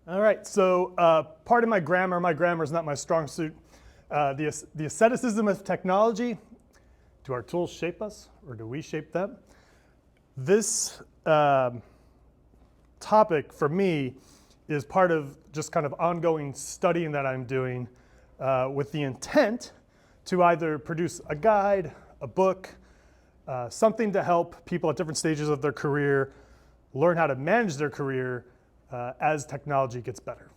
All right, so part of my grammar is not my strong suit. The Asceticism of Technology. Do our tools shape us, or do we shape them? This topic for me is part of just kind of ongoing studying that I'm doing with the intent to either produce a guide, a book, something to help people at different stages of their career learn how to manage their career as technology gets better.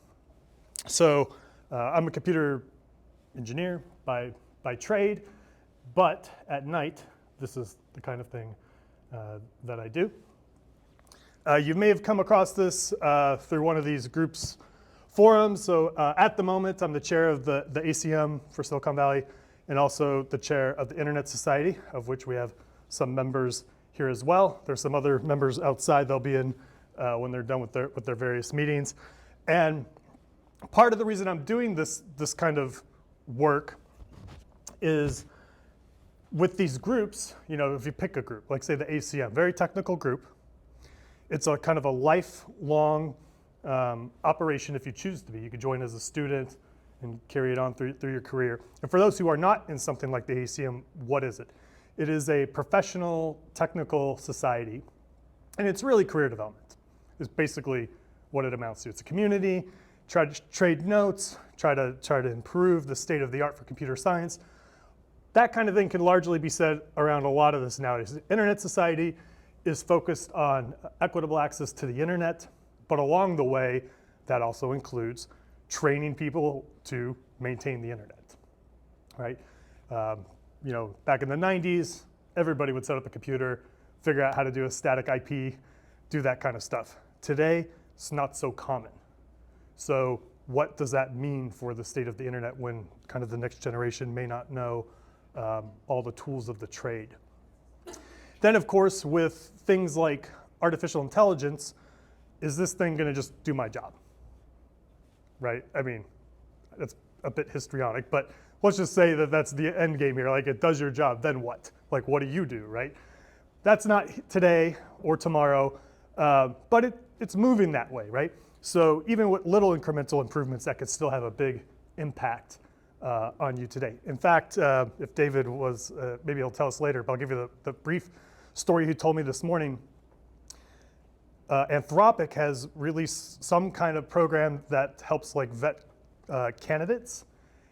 So I'm a computer engineer by trade, but at night, this is the kind of thing that I do. You may have come across this through one of these groups' forums. So at the moment, I'm the chair of the ACM for Silicon Valley and also the chair of the Internet Society, of which we have some members here as well. There's some other members outside they'll be in when they're done with their various meetings. And part of the reason I'm doing this kind of work is with these groups, if you pick a group, like say the ACM, very technical group, it's a kind of a lifelong operation if you choose to be. You could join as a student and carry it on through your career. And for those who are not in something like the ACM, what is it? It is a professional technical society, and it's really career development. It's basically what it amounts to. It's a community, try to trade notes, try to improve the state of the art for computer science. That kind of thing can largely be said around a lot of this nowadays. The Internet Society is focused on equitable access to the internet, but along the way, that also includes training people to maintain the internet, right? Back in the 90s, everybody would set up a computer, figure out how to do a static IP, do that kind of stuff. Today, it's not so common. So what does that mean for the state of the internet when kind of the next generation may not know all the tools of the trade? Then, of course, with things like artificial intelligence, is this thing going to just do my job? Right? I mean, that's a bit histrionic, but let's just say that that's the end game here. Like, it does your job, then what? Like, what do you do, right? That's not today or tomorrow, but it's moving that way, right? So even with little incremental improvements, that could still have a big impact on you today. In fact, if David was, maybe he'll tell us later, but I'll give you the brief story he told me this morning. Anthropic has released some kind of program that helps like vet candidates.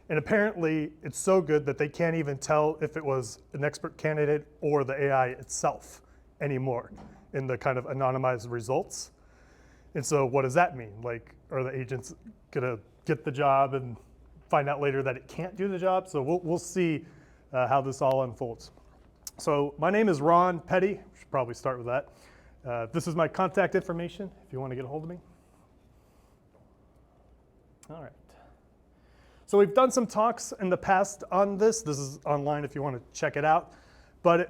And apparently it's so good that they can't even tell if it was an expert candidate or the AI itself anymore in the kind of anonymized results. And so what does that mean? Like, are the agents gonna get the job and find out later that it can't do the job? So we'll see how this all unfolds. So my name is Ron Petty. We should probably start with that. This is my contact information if you want to get a hold of me. All right. So we've done some talks in the past on this. This is online if you want to check it out. But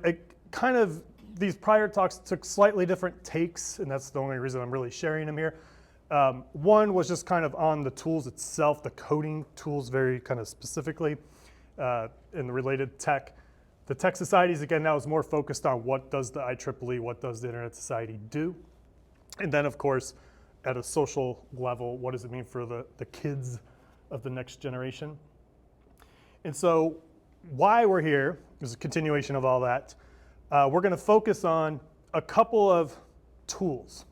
these prior talks took slightly different takes, and that's the only reason I'm really sharing them here. One was just kind of on the tools itself, the coding tools very kind of specifically in the related tech. The tech societies, again, now is more focused on what does the IEEE, what does the Internet Society do? And then, of course, at a social level, what does it mean for the kids of the next generation? And so why we're here is a continuation of all that. We're going to focus on a couple of tools.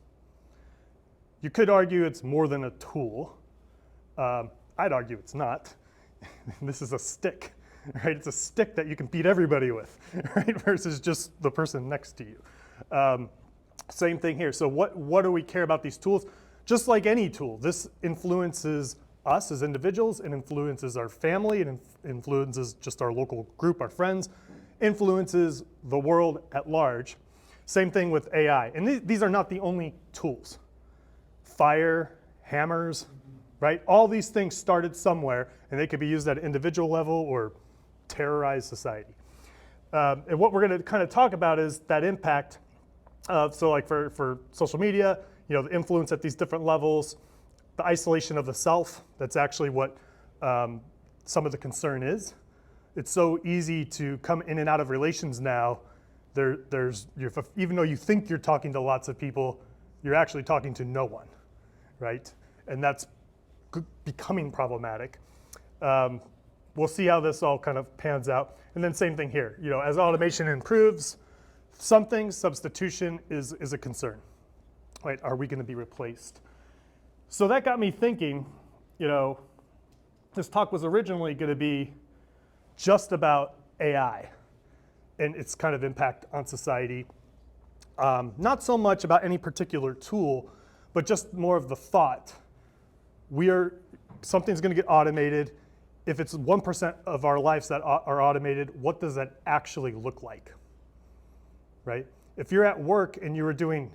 You could argue it's more than a tool. I'd argue it's not. This is a stick, right? It's a stick that you can beat everybody with, right? Versus just the person next to you. Same thing here. So what do we care about these tools? Just like any tool, this influences us as individuals, it influences our family, it influences just our local group, our friends, influences the world at large. Same thing with AI. And these are not the only tools. Fire, hammers, right? All these things started somewhere, and they could be used at an individual level or terrorize society. And what we're going to kind of talk about is that impact. So like for social media, the influence at these different levels, the isolation of the self, that's actually what some of the concern is. It's so easy to come in and out of relations now. Even though you think you're talking to lots of people, you're actually talking to no one, right? and that's becoming problematic. We'll see how this all kind of pans out. And then same thing here. As automation improves, some things, substitution is a concern. Right? Are we going to be replaced? So that got me thinking, this talk was originally going to be just about AI and its kind of impact on society. Not so much about any particular tool, but just more of the thought. Something's going to get automated. If it's 1% of our lives that are automated, what does that actually look like? Right? If you're at work and you were doing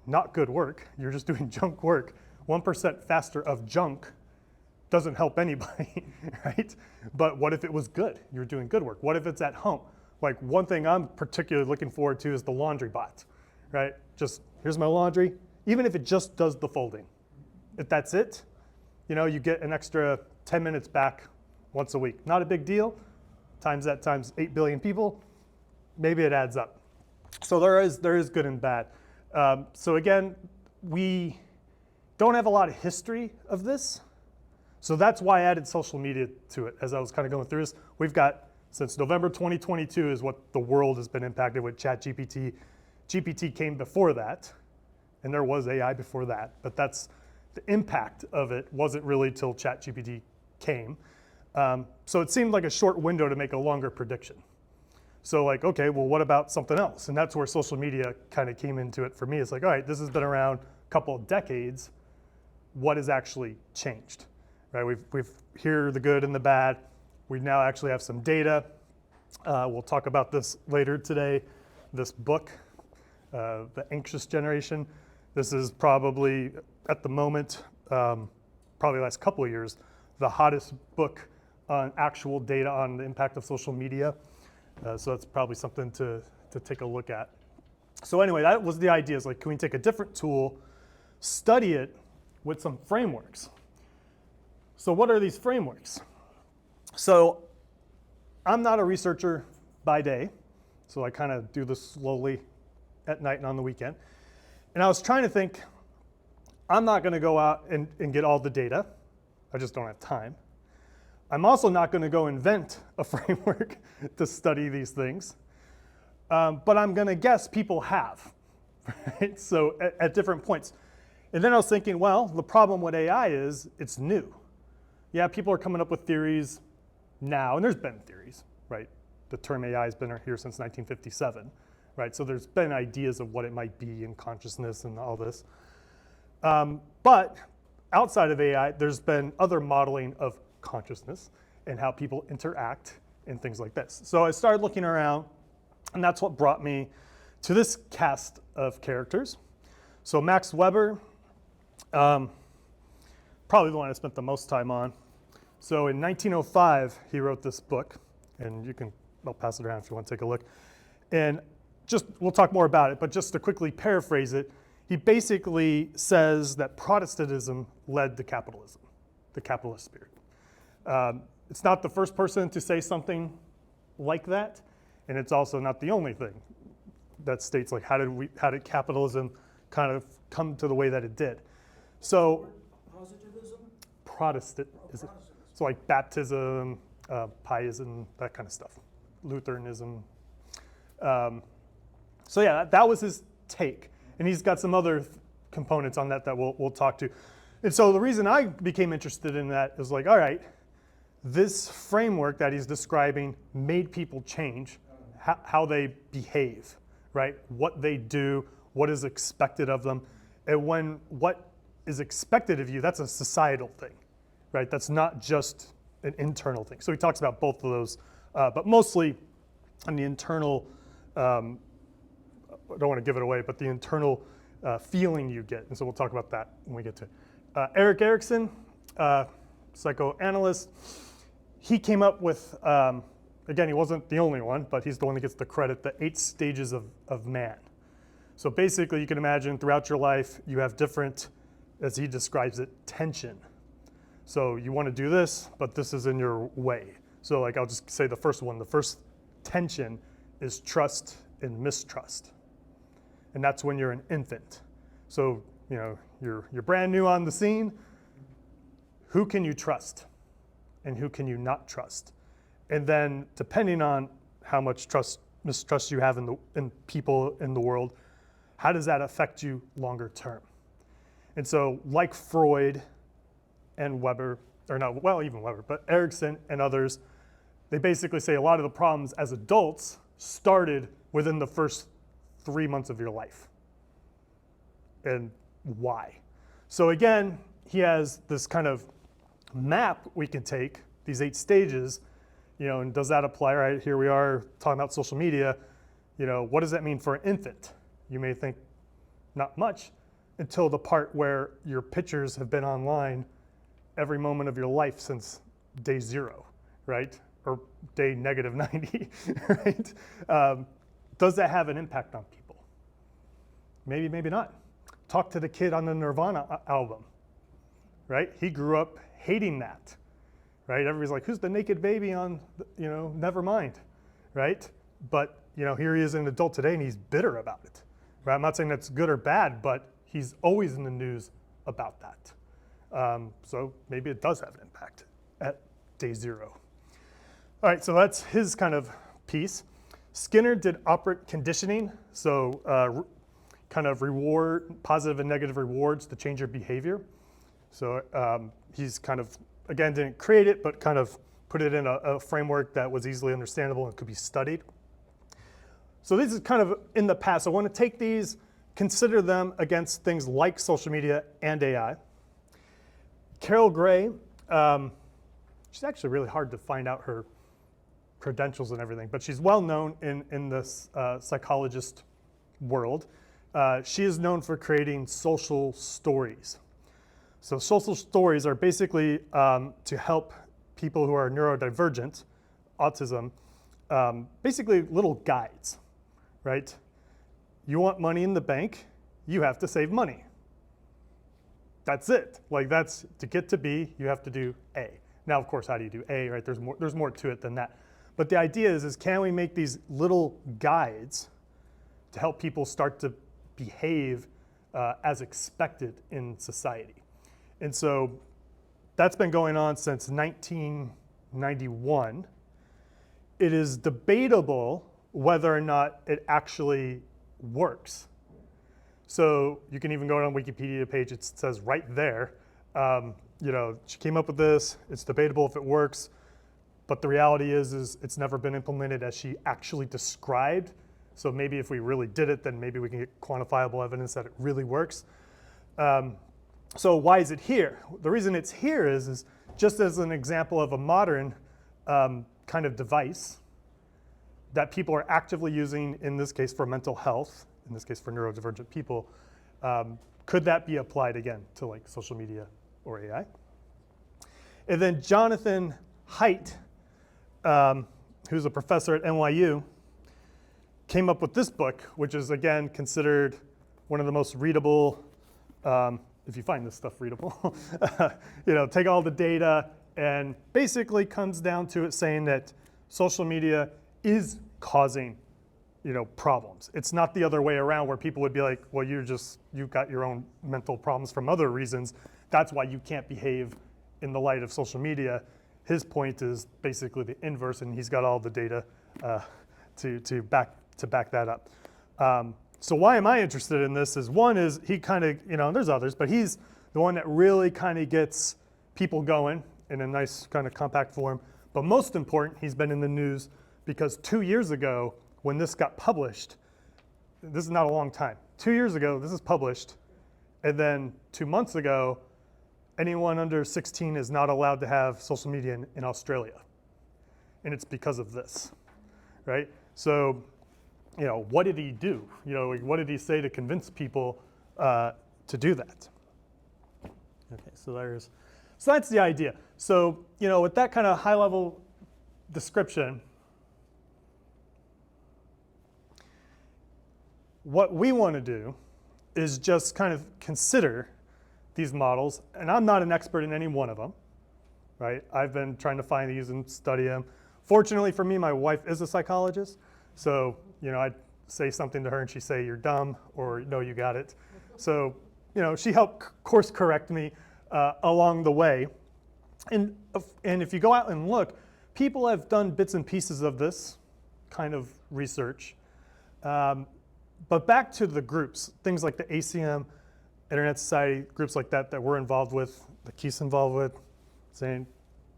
not good work, you're just doing junk work, 1% faster of junk doesn't help anybody, right? But what if it was good? You're doing good work. What if it's at home? Like one thing I'm particularly looking forward to is the laundry bot, right? Just here's my laundry, even if it just does the folding. If that's it, you get an extra 10 minutes back once a week. Not a big deal. Times that times 8 billion people, maybe it adds up. So there is good and bad. So again, we don't have a lot of history of this. So that's why I added social media to it as I was kind of going through this. We've got, since November 2022 is what the world has been impacted with ChatGPT. GPT came before that, and there was AI before that, but that's the impact of it wasn't really till ChatGPT came. So it seemed like a short window to make a longer prediction. So okay, well, what about something else? And that's where social media kind of came into it for me. It's like, all right, this has been around a couple of decades. What has actually changed? Right? We've hear the good and the bad. We now actually have some data. We'll talk about this later today. This book, The Anxious Generation. This is probably, at the moment, probably the last couple of years, the hottest book on actual data on the impact of social media. So that's probably something to take a look at. So anyway, that was the idea. Is like, can we take a different tool, study it with some frameworks? So what are these frameworks? So I'm not a researcher by day, so I kind of do this slowly at night and on the weekend. And I was trying to think, I'm not going to go out and get all the data. I just don't have time. I'm also not going to go invent a framework to study these things. But I'm going to guess people have, right? So at different points. And then I was thinking, well, the problem with AI is it's new. Yeah, people are coming up with theories now, and there's been theories, right? The term AI has been here since 1957, right? So there's been ideas of what it might be in consciousness and all this. But outside of AI, there's been other modeling of consciousness and how people interact and things like this. So I started looking around, and that's what brought me to this cast of characters. So Max Weber, probably the one I spent the most time on. So in 1905, he wrote this book, and I'll pass it around if you want to take a look. And we'll talk more about it, but just to quickly paraphrase it, he basically says that Protestantism led to capitalism, the capitalist spirit. It's not the first person to say something like that, and it's also not the only thing that states like how did capitalism kind of come to the way that it did. So Positivism? Protestantism. So like baptism, pietism, that kind of stuff. Lutheranism. So yeah, that was his take. And he's got some other components on that we'll talk to. And so the reason I became interested in that is like, all right, this framework that he's describing made people change how they behave, right? What they do, what is expected of them. And when what is expected of you, that's a societal thing, right? That's not just an internal thing. So he talks about both of those, but mostly on the internal, I don't want to give it away, but the internal feeling you get. And so we'll talk about that when we get to it. Erik Erikson, psychoanalyst, he came up with, again, he wasn't the only one, but he's the one that gets the credit, the 8 stages of man. So basically, you can imagine throughout your life, you have different, as he describes it, tension. So you want to do this, but this is in your way. So like I'll just say the first one. The first tension is trust and mistrust. And that's when you're an infant. So, you're brand new on the scene. who can you trust and who can you not trust? And then depending on how much mistrust you have in people in the world, how does that affect you longer term? And so like Freud and Weber, or not, well, even Weber, but Erickson and others, they basically say a lot of the problems as adults started within the first 3 months of your life. And why? So again, he has this kind of map we can take, these 8 stages, and does that apply? Right, here we are talking about social media. What does that mean for an infant? You may think not much until the part where your pictures have been online every moment of your life since day 0, right? Or day -90, right? Does that have an impact on people? Maybe, maybe not. Talk to the kid on the Nirvana album, right? He grew up hating that, right? Everybody's like, who's the naked baby on, Nevermind, right? But, here he is an adult today and he's bitter about it, right? I'm not saying that's good or bad, but he's always in the news about that. So maybe it does have an impact at day 0. All right, so that's his kind of piece. Skinner did operant conditioning, so kind of positive and negative rewards to change your behavior. So he's kind of, again, didn't create it, but kind of put it in a framework that was easily understandable and could be studied. So this is kind of in the past. I want to take these, consider them against things like social media and AI. Carol Gray, she's actually really hard to find out her credentials and everything, but she's well known in this psychologist world. She is known for creating social stories. So social stories are basically to help people who are neurodivergent, autism, basically little guides, right? You want money in the bank, you have to save money. That's it. Like that's, to get to B, you have to do A. Now, of course, how do you do A, right? There's more to it than that. But the idea is can we make these little guides to help people start to behave as expected in society? And so that's been going on since 1991. It is debatable whether or not it actually works. So you can even go on Wikipedia page, it says right there, she came up with this, it's debatable if it works, but the reality is it's never been implemented as she actually described. So maybe if we really did it, then maybe we can get quantifiable evidence that it really works. So why is it here? The reason it's here is just as an example of a modern kind of device that people are actively using, in this case for mental health, in this case for neurodivergent people, could that be applied again to like social media or AI? And then Jonathan Haidt, who's a professor at NYU, came up with this book, which is again considered one of the most readable, if you find this stuff readable, take all the data and basically comes down to it saying that social media is causing problems. It's not the other way around where people would be like, well, you've got your own mental problems from other reasons. That's why you can't behave in the light of social media. His point is basically the inverse, and he's got all the data to back that up. So why am I interested in this is one is he kind of, there's others, but he's the one that really kind of gets people going in a nice kind of compact form. But most important, he's been in the news because 2 years ago, when this got published, this is not a long time. 2 years ago, this is published, and then 2 months ago, anyone under 16 is not allowed to have social media in Australia. And it's because of this, right? So, what did he do? What did he say to convince people to do that? Okay, so that's the idea. So, with that kind of high-level description, what we want to do is just kind of consider these models, and I'm not an expert in any one of them, right? I've been trying to find these and study them. Fortunately for me, my wife is a psychologist, so I'd say something to her and she'd say, you're dumb, or no, you got it. So she helped course correct me along the way. And if you go out and look, people have done bits and pieces of this kind of research. But back to the groups, things like the ACM, Internet Society, groups like that that we're involved with, that Keith's involved with, Zane,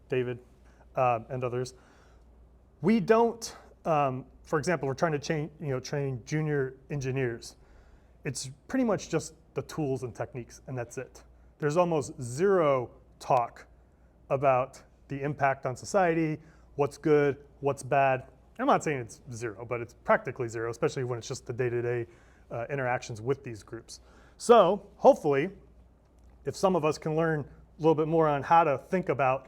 David, and others. We don't, for example, we're trying to train junior engineers. It's pretty much just the tools and techniques, and that's it. There's almost zero talk about the impact on society, what's good, what's bad. I'm not saying it's zero, but it's practically zero, especially when it's just the day-to-day interactions with these groups. So hopefully, if some of us can learn a little bit more on how to think about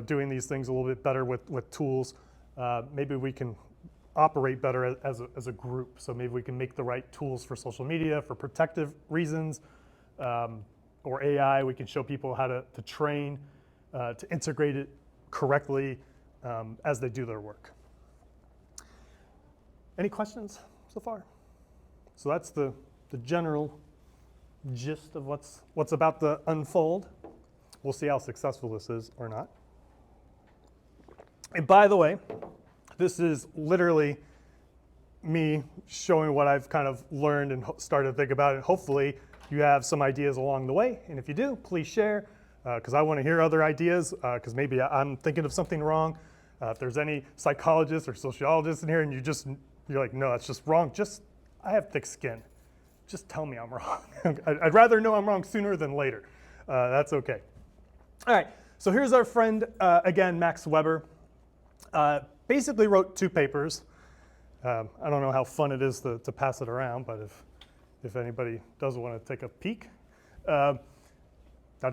doing these things a little bit better with tools, maybe we can operate better as a group. So maybe we can make the right tools for social media, for protective reasons, or AI. We can show people how to train, to integrate it correctly as they do their work. Any questions so far? So that's the general gist of what's about to unfold. We'll see how successful this is or not. And by the way, this is literally me showing what I've kind of learned and started to think about it. Hopefully you have some ideas along the way, and if you do, please share, because I want to hear other ideas, because maybe I'm thinking of something wrong. If there's any psychologists or sociologists in here and you're like, no, that's just wrong, I have thick skin. Just tell me I'm wrong. I'd rather know I'm wrong sooner than later. That's okay. All right, so here's our friend, again, Max Weber. Basically wrote 2 papers. I don't know how fun it is to pass it around, but if anybody does want to take a peek. That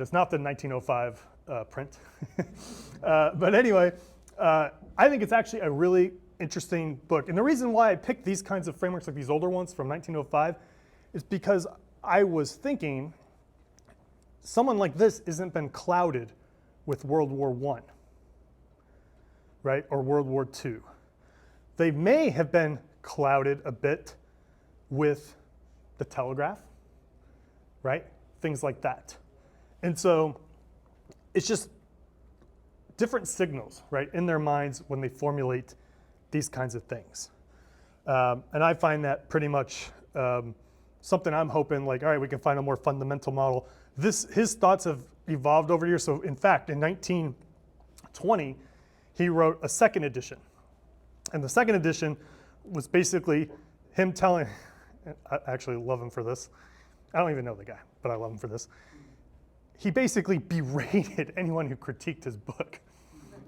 is not the 1905 print. But anyway, I think it's actually a really interesting book. And the reason why I picked these kinds of frameworks, like these older ones from 1905, is because I was thinking someone like this isn't been clouded with World War I, right, or World War II. They may have been clouded a bit with the telegraph, right, things like that. And so it's just different signals, right, in their minds when they formulate these kinds of things. And I find that pretty much something I'm hoping, like, all right, we can find a more fundamental model. His thoughts have evolved over the years. So in fact, in 1920, he wrote a second edition. And the second edition was basically him telling, I actually love him for this. I don't even know the guy, but I love him for this. He basically berated anyone who critiqued his book.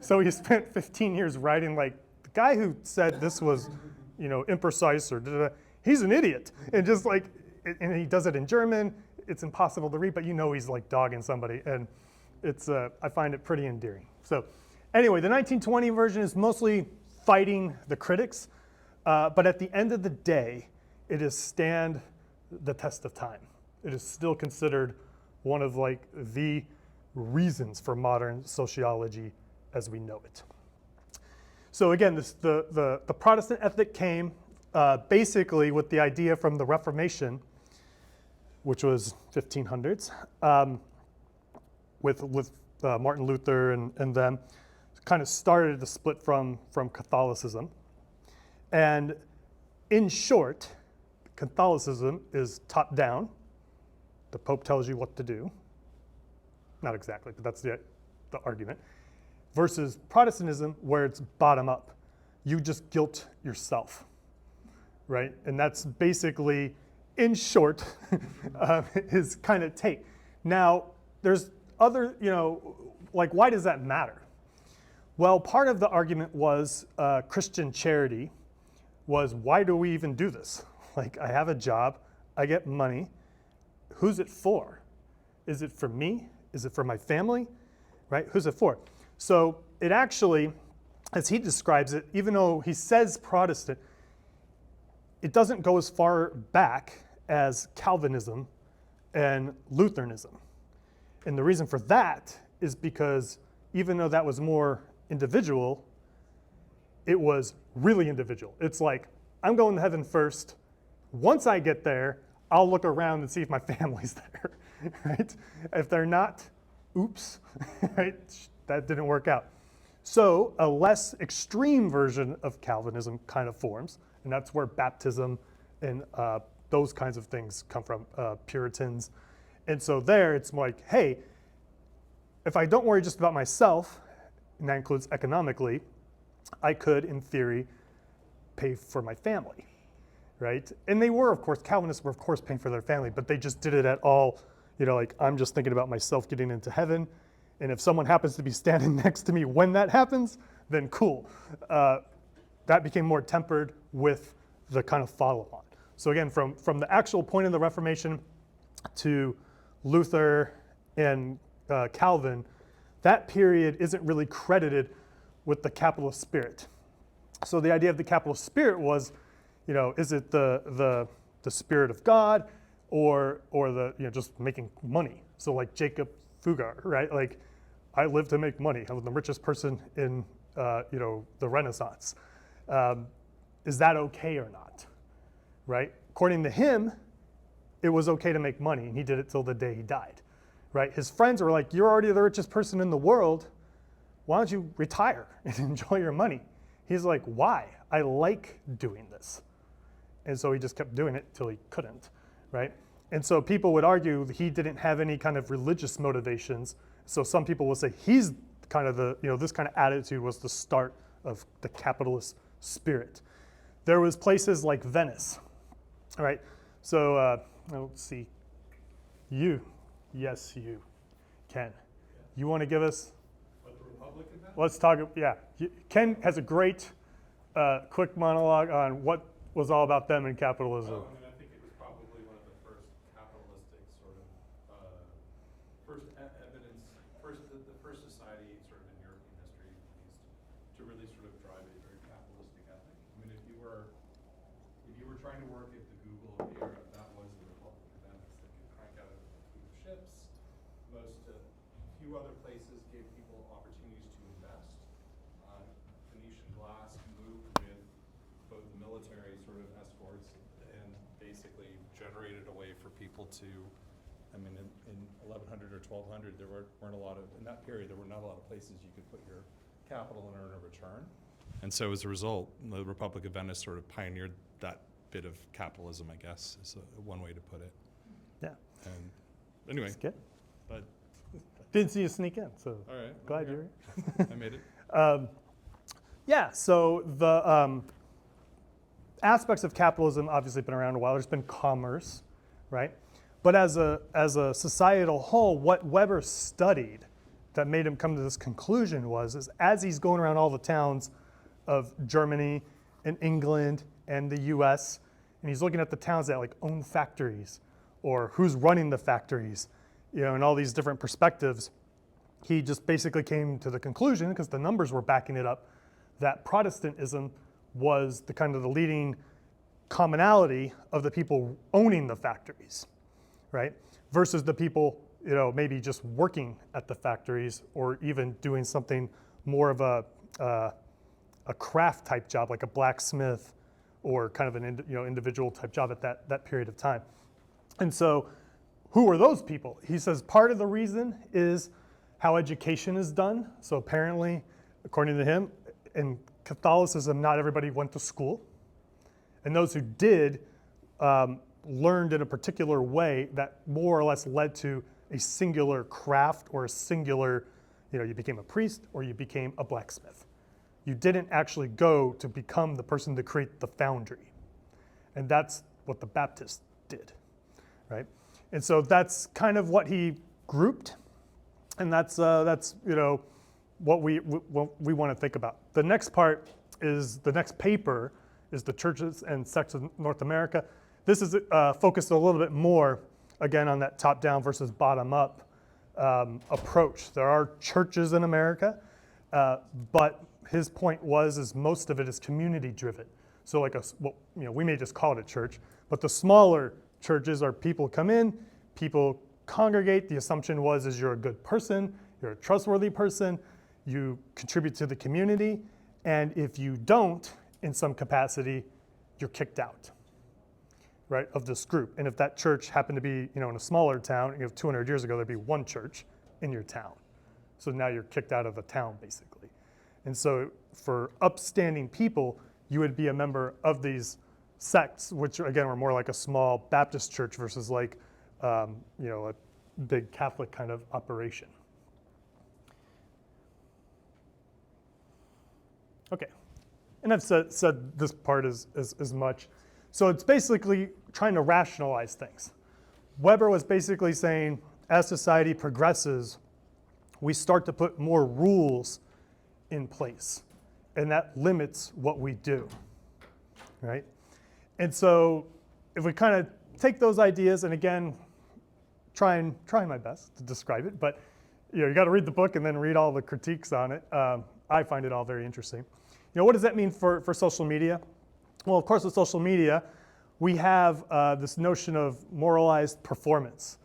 So he spent 15 years writing, like, the guy who said this was, imprecise or da-da-da, he's an idiot. And just like, and he does it in German. It's impossible to read, but he's like dogging somebody. And it's, I find it pretty endearing. So anyway, the 1920 version is mostly fighting the critics. But at the end of the day, it is stand the test of time. It is still considered one of like the reasons for modern sociology as we know it. So again, the Protestant ethic came basically with the idea from the Reformation, which was 1500s, with Martin Luther and them, kind of started the split from Catholicism. And in short, Catholicism is top down. The Pope tells you what to do. Not exactly, but that's the argument. Versus Protestantism, where it's bottom up. You just guilt yourself, right? And that's basically, in short, his kind of take. Now, there's other, like, why does that matter? Well, part of the argument was Christian charity was, why do we even do this? Like, I have a job, I get money. Who's it for? Is it for me? Is it for my family? Right? Who's it for? So it actually, as he describes it, even though he says Protestant, it doesn't go as far back as Calvinism and Lutheranism. And the reason for that is because even though that was more individual, it was really individual. It's like, I'm going to heaven first. Once I get there, I'll look around and see if my family's there, right? If they're not, oops, right? That didn't work out. So a less extreme version of Calvinism kind of forms, and that's where baptism and those kinds of things come from, Puritans. And so there it's more like, hey, if I don't worry just about myself, and that includes economically, I could, in theory, pay for my family, right? And they were, of course, Calvinists were, of course, paying for their family, but they just did it at all, like, I'm just thinking about myself getting into heaven, and if someone happens to be standing next to me when that happens, then cool. That became more tempered with the kind of follow-on. So again, from the actual point of the Reformation to Luther and Calvin, that period isn't really credited with the capitalist spirit. So the idea of the capitalist spirit was, is it the spirit of God or the just making money? So like Jacob Fugger, right? Like, I live to make money. I'm the richest person in the Renaissance. Is that okay or not? Right? According to him, it was okay to make money, and he did it till the day he died. Right? His friends were like, "You're already the richest person in the world. Why don't you retire and enjoy your money?" He's like, "Why? I like doing this." And so he just kept doing it till he couldn't, right? And so people would argue he didn't have any kind of religious motivations. So some people will say he's kind of this kind of attitude was the start of the capitalist spirit. There was places like Venice, all right? So let's see. Yes, you can. You want to give us? What the Republic event? Let's talk. Yeah, Ken has a great, quick monologue on what was all about them in capitalism. Oh, I think it was probably one of the first capitalistic sort of the first society sort of in European history, at least, to really sort of drive a very capitalistic ethic. I mean, if you were trying to work at the Google of the era, that was the Republic of Venice. They could crank out a fleet of ships. A few other places gave people opportunities to invest. Venetian glass moved with both military sort of escorts and basically generated a way for people to, I mean, in 1100 or 1200, there weren't a lot of, in that period, there were not a lot of places you could put your capital and earn a return. And so as a result, the Republic of Venice sort of pioneered that bit of capitalism, I guess, is one way to put it. Yeah. And anyway, That's good. but Didn't see you sneak in, so all right, glad okay. you're here. I made it. Yeah, so the aspects of capitalism obviously been around a while. There's been commerce, right? But as a societal whole, what Weber studied that made him come to this conclusion is as he's going around all the towns of Germany and England and the US, and he's looking at the towns that like own factories or who's running the factories, and all these different perspectives, he just basically came to the conclusion, because the numbers were backing it up, that Protestantism was the kind of the leading commonality of the people owning the factories, right? Versus the people, maybe just working at the factories or even doing something more of a craft type job, like a blacksmith or kind of an individual type job at that period of time. And so who are those people? He says part of the reason is how education is done. So apparently, according to him, in Catholicism, not everybody went to school. And those who did learned in a particular way that more or less led to a singular craft or a singular, you became a priest or you became a blacksmith. You didn't actually go to become the person to create the foundry. And that's what the Baptists did, right? And so that's kind of what he grouped, and that's what we want to think about. The next part is the next paper is the churches and sects of North America. This is focused a little bit more again on that top-down versus bottom-up approach. There are churches in America, but his point is most of it is community-driven. So like we may just call it a church, but the smaller churches are people come in, people congregate. The assumption is you're a good person, you're a trustworthy person, you contribute to the community, and if you don't, in some capacity, you're kicked out, right, of this group. And if that church happened to be, in a smaller town, 200 years ago, there'd be one church, in your town. So now you're kicked out of the town, basically. And so for upstanding people, you would be a member of these sects, which again were more like a small Baptist church versus like, a big Catholic kind of operation. Okay, and I've said this part as much. So it's basically trying to rationalize things. Weber was basically saying, as society progresses, we start to put more rules in place, and that limits what we do, right? And so if we kind of take those ideas, and again, trying my best to describe it, but you got to read the book and then read all the critiques on it. I find it all very interesting. What does that mean for social media? Well, of course, with social media, we have this notion of moralized performance,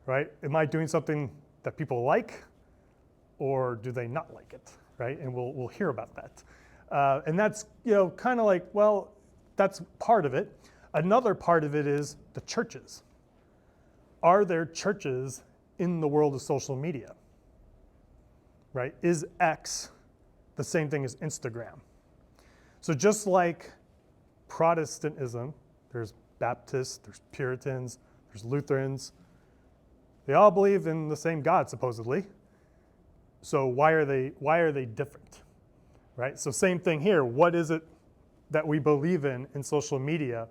right? Am I doing something that people like, or do they not like it, right? And we'll hear about that. And that's kind of like, well, that's part of it. Another part of it is the churches. Are there churches in the world of social media, right? Is X the same thing as Instagram? So just like Protestantism, there's Baptists, there's Puritans, there's Lutherans. They all believe in the same God, supposedly. So why are they different, right? So same thing here. What is it that we believe in social media?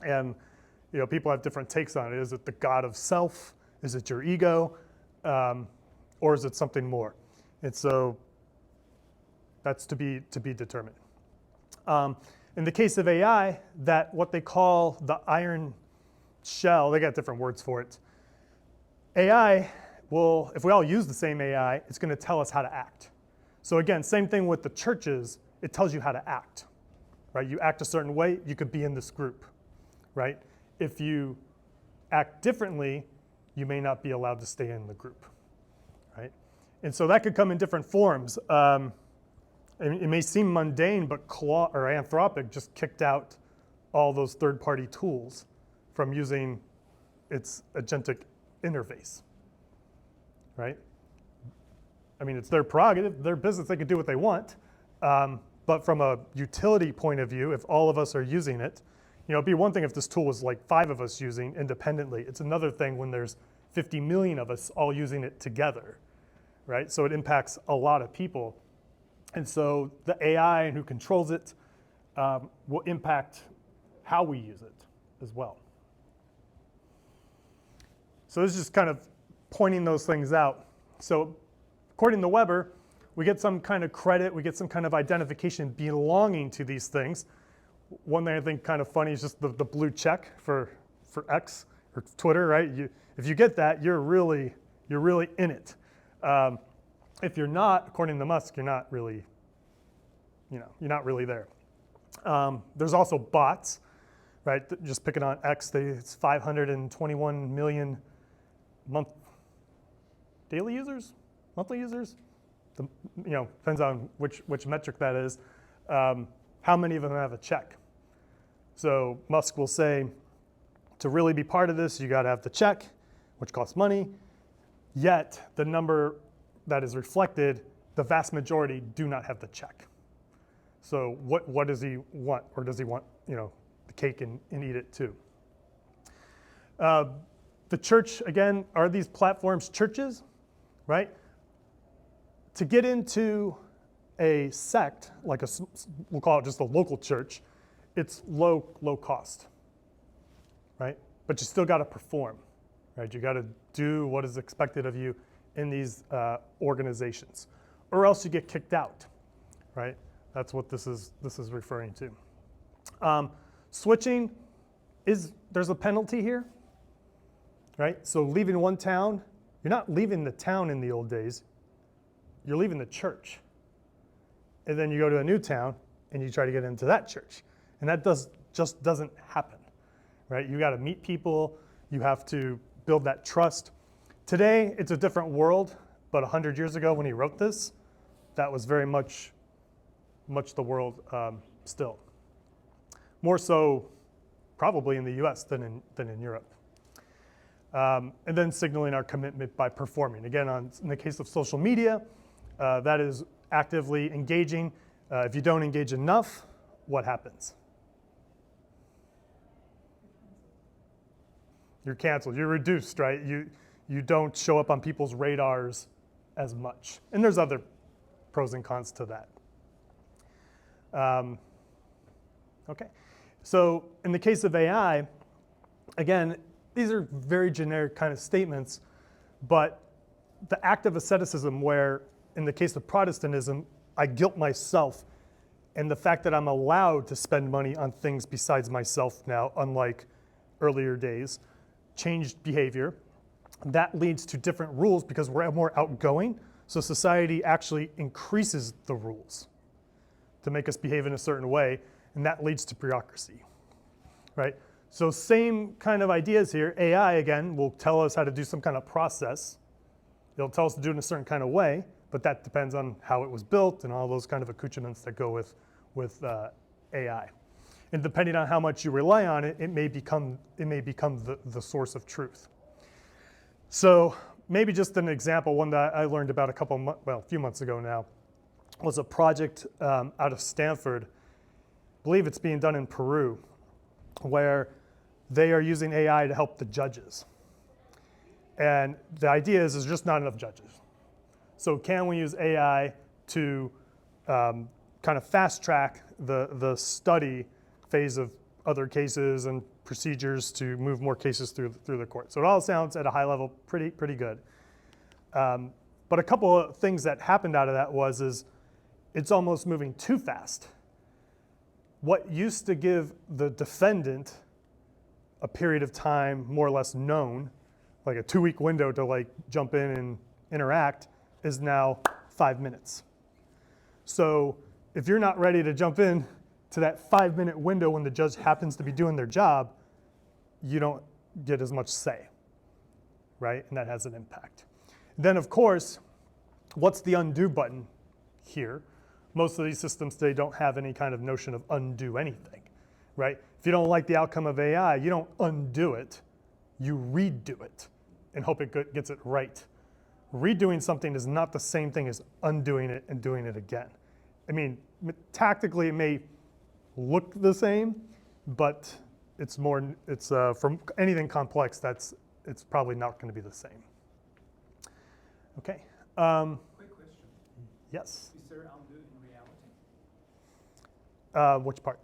And people have different takes on it. Is it the God of self? Is it your ego? Or is it something more? And so that's to be determined. In the case of AI, that what they call the iron shell, they got different words for it. AI will, if we all use the same AI, it's going to tell us how to act. So again, same thing with the churches, it tells you how to act, right? You act a certain way, you could be in this group, right? If you act differently, you may not be allowed to stay in the group, right? And so that could come in different forms. It may seem mundane, but Anthropic just kicked out all those third-party tools from using its agentic interface, right? I mean, it's their prerogative, their business, they can do what they want. But from a utility point of view, if all of us are using it, it'd be one thing if this tool was like 5 of us using independently. It's another thing when there's 50 million of us all using it together, right? So it impacts a lot of people. And so the AI and who controls it will impact how we use it as well. So this is just kind of pointing those things out. So according to Weber, we get some kind of credit, we get some kind of identification belonging to these things. One thing I think kind of funny is just the blue check for X or Twitter, right? If you get that, you're really in it. If you're not, according to Musk, you're not really there. There's also bots, right? Just picking on X, it's 521 million daily users, monthly users. Depends on which metric that is. How many of them have a check? So Musk will say, to really be part of this, you got to have the check, which costs money. Yet the number that is reflected, the vast majority do not have the check. So what does he want? Or does he want the cake and eat it too? The church, again, are these platforms churches, right? To get into a sect, like we'll call it just a local church, it's low cost, right? But you still got to perform, right? You got to do what is expected of you in these organizations, or else you get kicked out, right? That's what this is referring to. Switching there's a penalty here, right? So leaving one town, you're not leaving the town in the old days, you're leaving the church. And then you go to a new town and you try to get into that church. And that just doesn't happen, right? You got to meet people, you have to build that trust. Today, it's a different world, but 100 years ago when he wrote this, that was very much the world still. More so probably in the US than in Europe. And then signaling our commitment by performing. Again, in the case of social media, that is actively engaging. If you don't engage enough, what happens? You're canceled. You're reduced, right? You don't show up on people's radars as much. And there's other pros and cons to that. Okay. So in the case of AI, again, these are very generic kind of statements, but the act of asceticism where, in the case of Protestantism, I guilt myself, and the fact that I'm allowed to spend money on things besides myself now, unlike earlier days, changed behavior. That leads to different rules because we're more outgoing, so society actually increases the rules to make us behave in a certain way, and that leads to bureaucracy, right? So same kind of ideas here. AI, again, will tell us how to do some kind of process. It'll tell us to do it in a certain kind of way, but that depends on how it was built and all those kind of accoutrements that go with AI. And depending on how much you rely on it, it may become the source of truth. So maybe just an example, one that I learned about a few months ago now, was a project out of Stanford. I believe it's being done in Peru, where they are using AI to help the judges. And the idea is there's just not enough judges. So can we use AI to kind of fast track the study phase of other cases and procedures to move more cases through the court? So it all sounds at a high level pretty good. But a couple of things that happened out of that is it's almost moving too fast. What used to give the defendant a period of time more or less known, like a 2-week window to like jump in and interact, is now 5 minutes. So if you're not ready to jump in to that 5-minute window when the judge happens to be doing their job, you don't get as much say, right? And that has an impact. Then of course, what's the undo button here? Most of these systems today don't have any kind of notion of undo anything, right? If you don't like the outcome of AI, you don't undo it, you redo it and hope it gets it right. Redoing something is not the same thing as undoing it and doing it again. I mean, tactically it may look the same, but it's from anything complex, it's probably not going to be the same. Okay. Quick question. Yes. Is there undo in reality? Which part?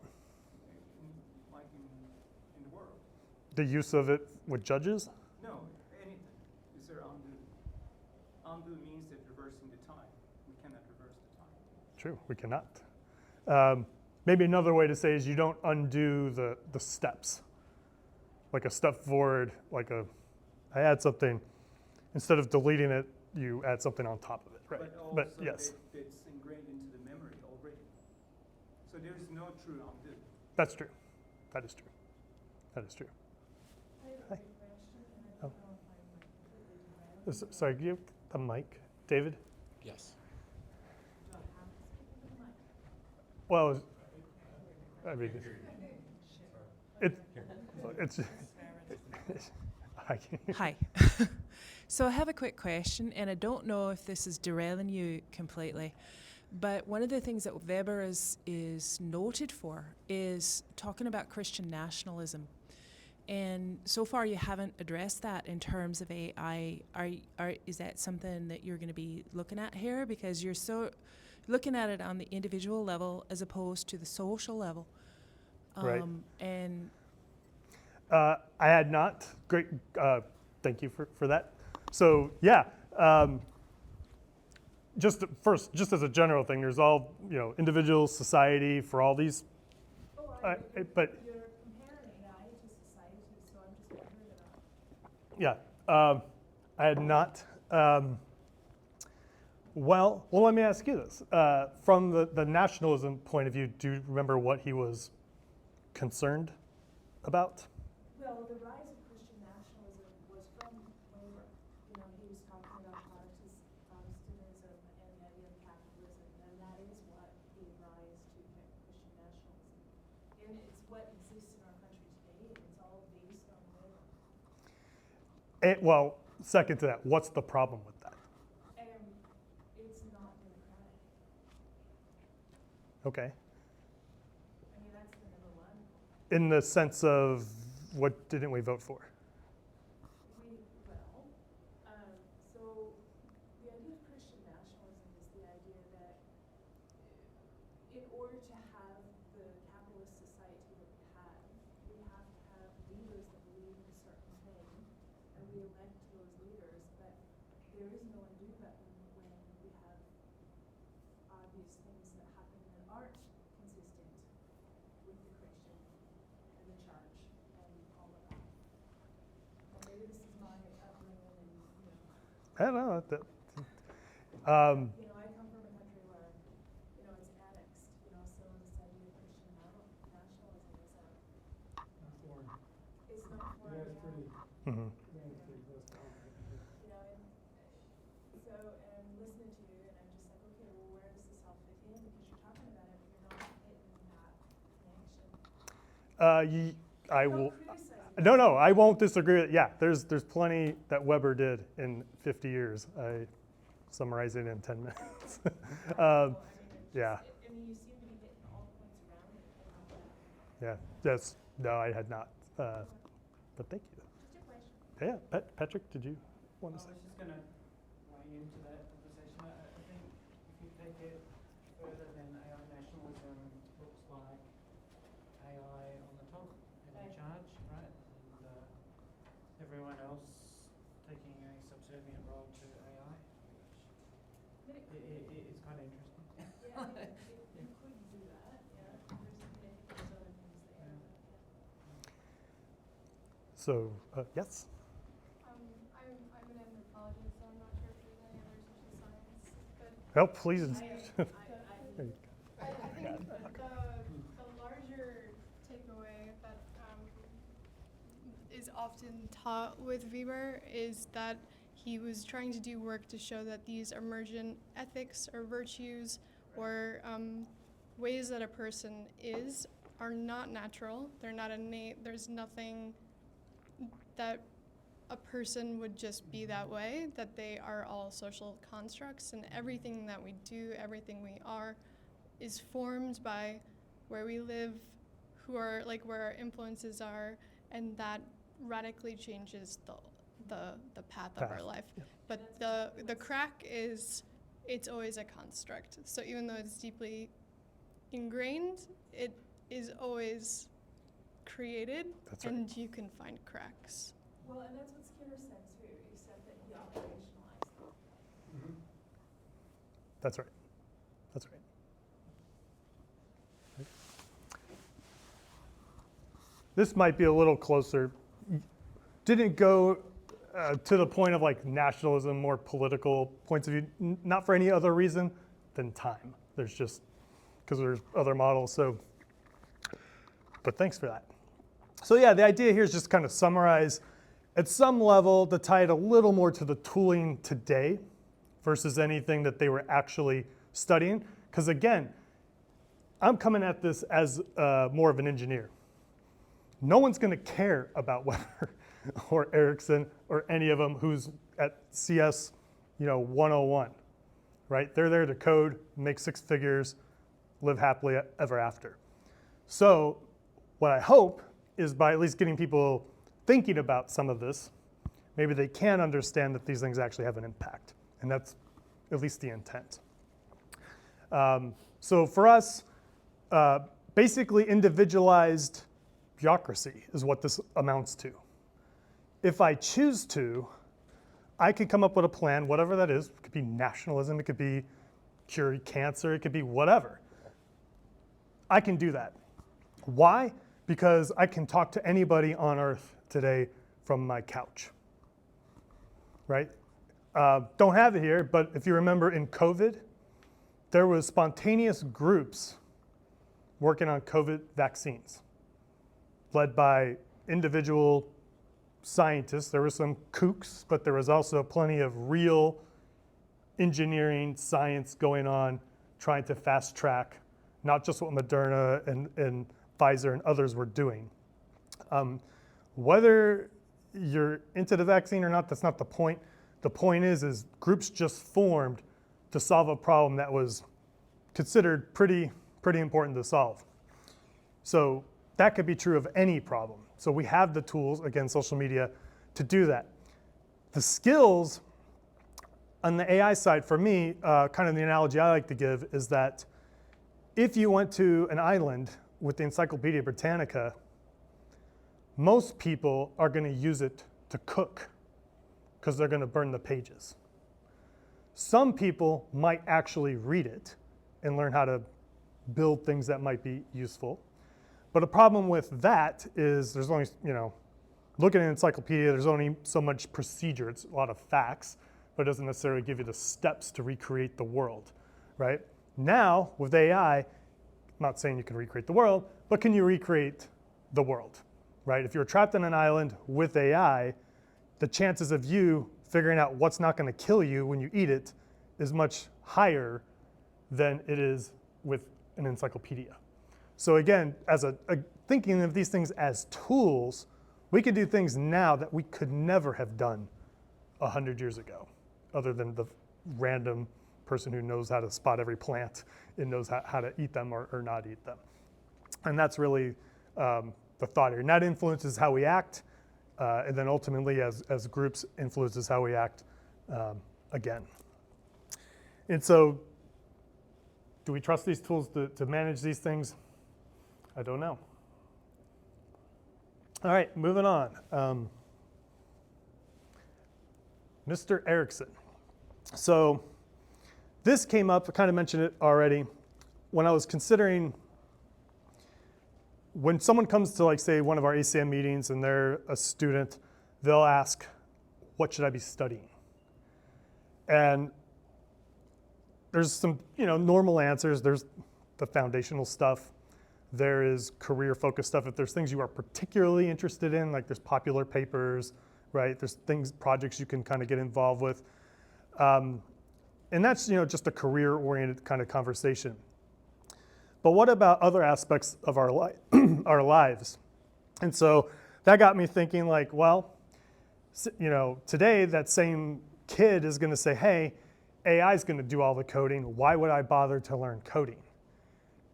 Like in the world? The use of it with judges? No, anything. Is there undo? Undo means that reversing the time. We cannot reverse the time. True, we cannot. Maybe another way to say is you don't undo the steps. Like a step forward, I add something, instead of deleting it, you add something on top of it, right? But also yes. it's ingrained into the memory already. So there is no true undo. That's true. That is true. That is true. I have a quick question, and I don't know if I'm completely Sorry, give you the mic. David? Yes. don't have to speak to the mic. Well, I mean, it's I can't. Hi. So I have a quick question, and I don't know if this is derailing you completely, but one of the things that Weber is noted for is talking about Christian nationalism. And so far you haven't addressed that in terms of AI. Is that something that you're going to be looking at here? Because you're so looking at it on the individual level as opposed to the social level. Right. And I had not. Great. Thank you for that. So yeah, just as a general thing, there's all individual, society for all these. Oh, But you're comparing AI to society, so I'm just wondering about. yeah, I had not. Well, let me ask you this: from the nationalism point of view, do you remember what he was concerned about? Well, the rise of Christian nationalism was from Weber. He was talking about Protestantism and the idea of capitalism, and that is what gave rise to Christian nationalism. And it's what exists in our country today, and it's all based on Weber. Well, second to that, what's the problem with that? It's not democratic. Okay. I mean, that's the number one. In the sense of, what didn't we vote for? So the idea of Christian nationalism is the idea that in order to have the capitalist society that we have to have leaders that believe in a certain thing, and we elect those leaders, but there is no undo button when we have obvious things that happen that aren't consistent with the Christian and the church and all of that. And maybe this is my upbringing and, I don't know. I come from a country where, it's annexed, so this idea of Christian nationalism is it's not foreign. Yeah, it's pretty. Mhm. Yeah, it's pretty close to home. And so, and I'm listening to you, and I'm just like, okay, well, where does this all fit in? Because you're talking about it, but you're not hitting that connection. I Don't will. criticize it. No, I won't disagree. Yeah, there's plenty that Weber did in 50 years. I summarize it in 10 minutes. Yeah. I mean, you seem to be hitting all the points around it. Yeah, that's, no, I had not. But thank you. Just a question. Yeah, Patrick, did you want I to was say? just going to weigh into that conversation. I think if you take it further than AI nationalism looks like AI on the top and in charge, right? And everyone else taking a subservient role to AI, which it's kind of interesting. Yeah, I mean, you could do that, yeah. There's other things there. Yeah. So, yes? I'm an anthropologist, so I'm not sure if there's any other social science, but Oh, please. I think the larger takeaway that is often taught with Weber is that he was trying to do work to show that these emergent ethics or virtues or ways that a person is are not natural. They're not innate. There's nothing that a person would just be that way, that they are all social constructs, and everything that we do, everything we are, is formed by where we live, where our influences are, and that radically changes the path of our life. Yeah. But the crack is, it's always a construct. So even though it's deeply ingrained, it is always created, That's right. and you can find cracks. Well, and that's what Skinner said too, except that he operationalized it. That's right. That's right. This might be a little closer. Didn't go to the point of like nationalism, more political points of view, not for any other reason than time. There's just, because there's other models, so, but thanks for that. So yeah, the idea here is just kind of summarize at some level to tie it a little more to the tooling today versus anything that they were actually studying. Because again, I'm coming at this as more of an engineer. No one's going to care about Weber or Ericsson or any of them who's at CS, 101, right? They're there to code, make 6 figures, live happily ever after. So what I hope is by at least getting people thinking about some of this, maybe they can understand that these things actually have an impact. And that's at least the intent. So for us, basically individualized bureaucracy is what this amounts to. If I choose to, I could come up with a plan, whatever that is. It could be nationalism, it could be cure cancer, it could be whatever. I can do that. Why? Because I can talk to anybody on earth today from my couch, right? Don't have it here, but if you remember in COVID, there was spontaneous groups working on COVID vaccines, led by individual scientists. There were some kooks, but there was also plenty of real engineering science going on, trying to fast track, not just what Moderna and Pfizer and others were doing. Whether you're into the vaccine or not, that's not the point. The point is groups just formed to solve a problem that was considered pretty important to solve. So that could be true of any problem. So we have the tools, again, social media, to do that. The skills on the AI side, for me, kind of the analogy I like to give is that if you went to an island with the Encyclopedia Britannica, most people are going to use it to cook because they're going to burn the pages. Some people might actually read it and learn how to build things that might be useful. But a problem with that is there's only, looking at an encyclopedia, there's only so much procedure. It's a lot of facts, but it doesn't necessarily give you the steps to recreate the world, right? Now, with AI, I'm not saying you can recreate the world, but can you recreate the world, right? If you're trapped on an island with AI, the chances of you figuring out what's not going to kill you when you eat it is much higher than it is with an encyclopedia. So again, as thinking of these things as tools, we can do things now that we could never have done 100 years ago, other than the random person who knows how to spot every plant and knows how to eat them or not eat them. And that's really the thought here. And that influences how we act, and then ultimately as groups influences how we act again. And so, do we trust these tools to manage these things? I don't know. All right, moving on. Mr. Erickson. So this came up, I kind of mentioned it already, when I was considering when someone comes to, like, say, one of our ACM meetings and they're a student, they'll ask, what should I be studying? And there's some, normal answers. There's the foundational stuff. There is career-focused stuff. If there's things you are particularly interested in, like there's popular papers, right? There's projects you can kind of get involved with. And that's, just a career-oriented kind of conversation. But what about other aspects of our lives? And so that got me thinking, like, well, today that same kid is going to say, hey, AI is going to do all the coding. Why would I bother to learn coding?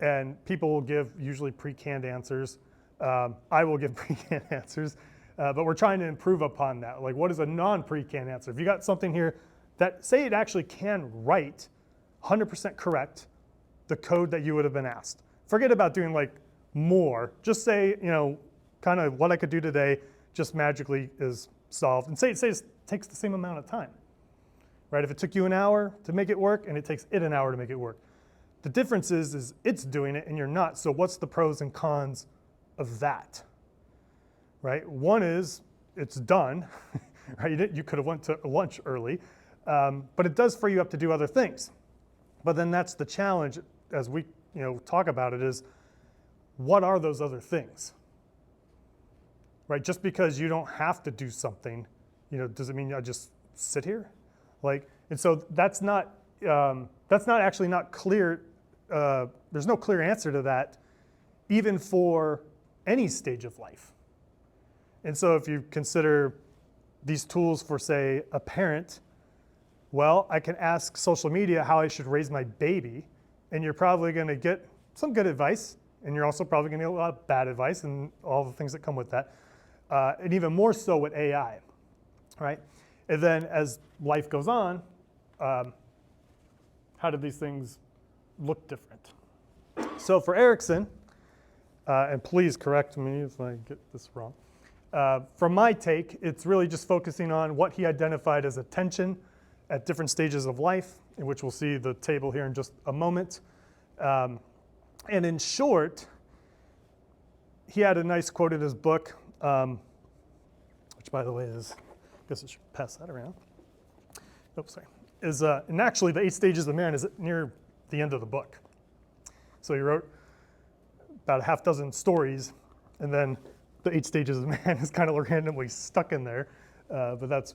And people will give usually pre-canned answers. I will give pre-canned answers, but we're trying to improve upon that. Like, what is a non-pre-canned answer? If you got something here that, say it actually can write 100% correct the code that you would have been asked. Forget about doing like more. Just say, kind of what I could do today just magically is solved. And say it takes the same amount of time, right? If it took you an hour to make it work and it takes it an hour to make it work. The difference is it's doing it and you're not. So what's the pros and cons of that, right? One is it's done, right? You could have went to lunch early, but it does free you up to do other things. But then that's the challenge as we talk about it is, what are those other things, right? Just because you don't have to do something, does it mean I just sit here? And so that's not actually not clear. There's no clear answer to that, even for any stage of life. And so if you consider these tools for, say, a parent, well, I can ask social media how I should raise my baby, and you're probably going to get some good advice, and you're also probably going to get a lot of bad advice and all the things that come with that, and even more so with AI, right? And then as life goes on, how do these things look different? So for Erickson, and please correct me if I get this wrong, from my take, it's really just focusing on what he identified as attention at different stages of life, in which we'll see the table here in just a moment. And in short, he had a nice quote in his book, which by the way is, I guess I should pass that around. Oops, sorry. And actually the 8 Stages of Man is near the end of the book. So he wrote about a half dozen stories, and then the 8 Stages of Man is kind of randomly stuck in there. But that's,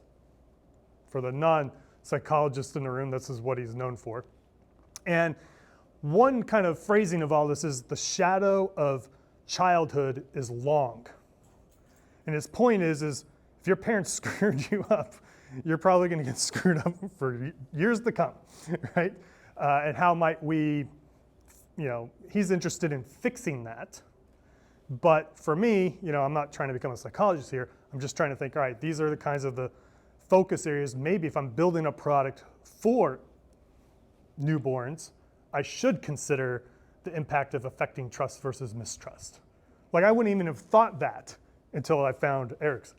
for the non-psychologist in the room, this is what he's known for. And one kind of phrasing of all this is the shadow of childhood is long. And his point is if your parents screwed you up, you're probably going to get screwed up for years to come, right? And how might we, he's interested in fixing that. But for me, I'm not trying to become a psychologist here. I'm just trying to think, all right, these are the kinds of the focus areas. Maybe if I'm building a product for newborns, I should consider the impact of affecting trust versus mistrust. Like I wouldn't even have thought that until I found Erickson,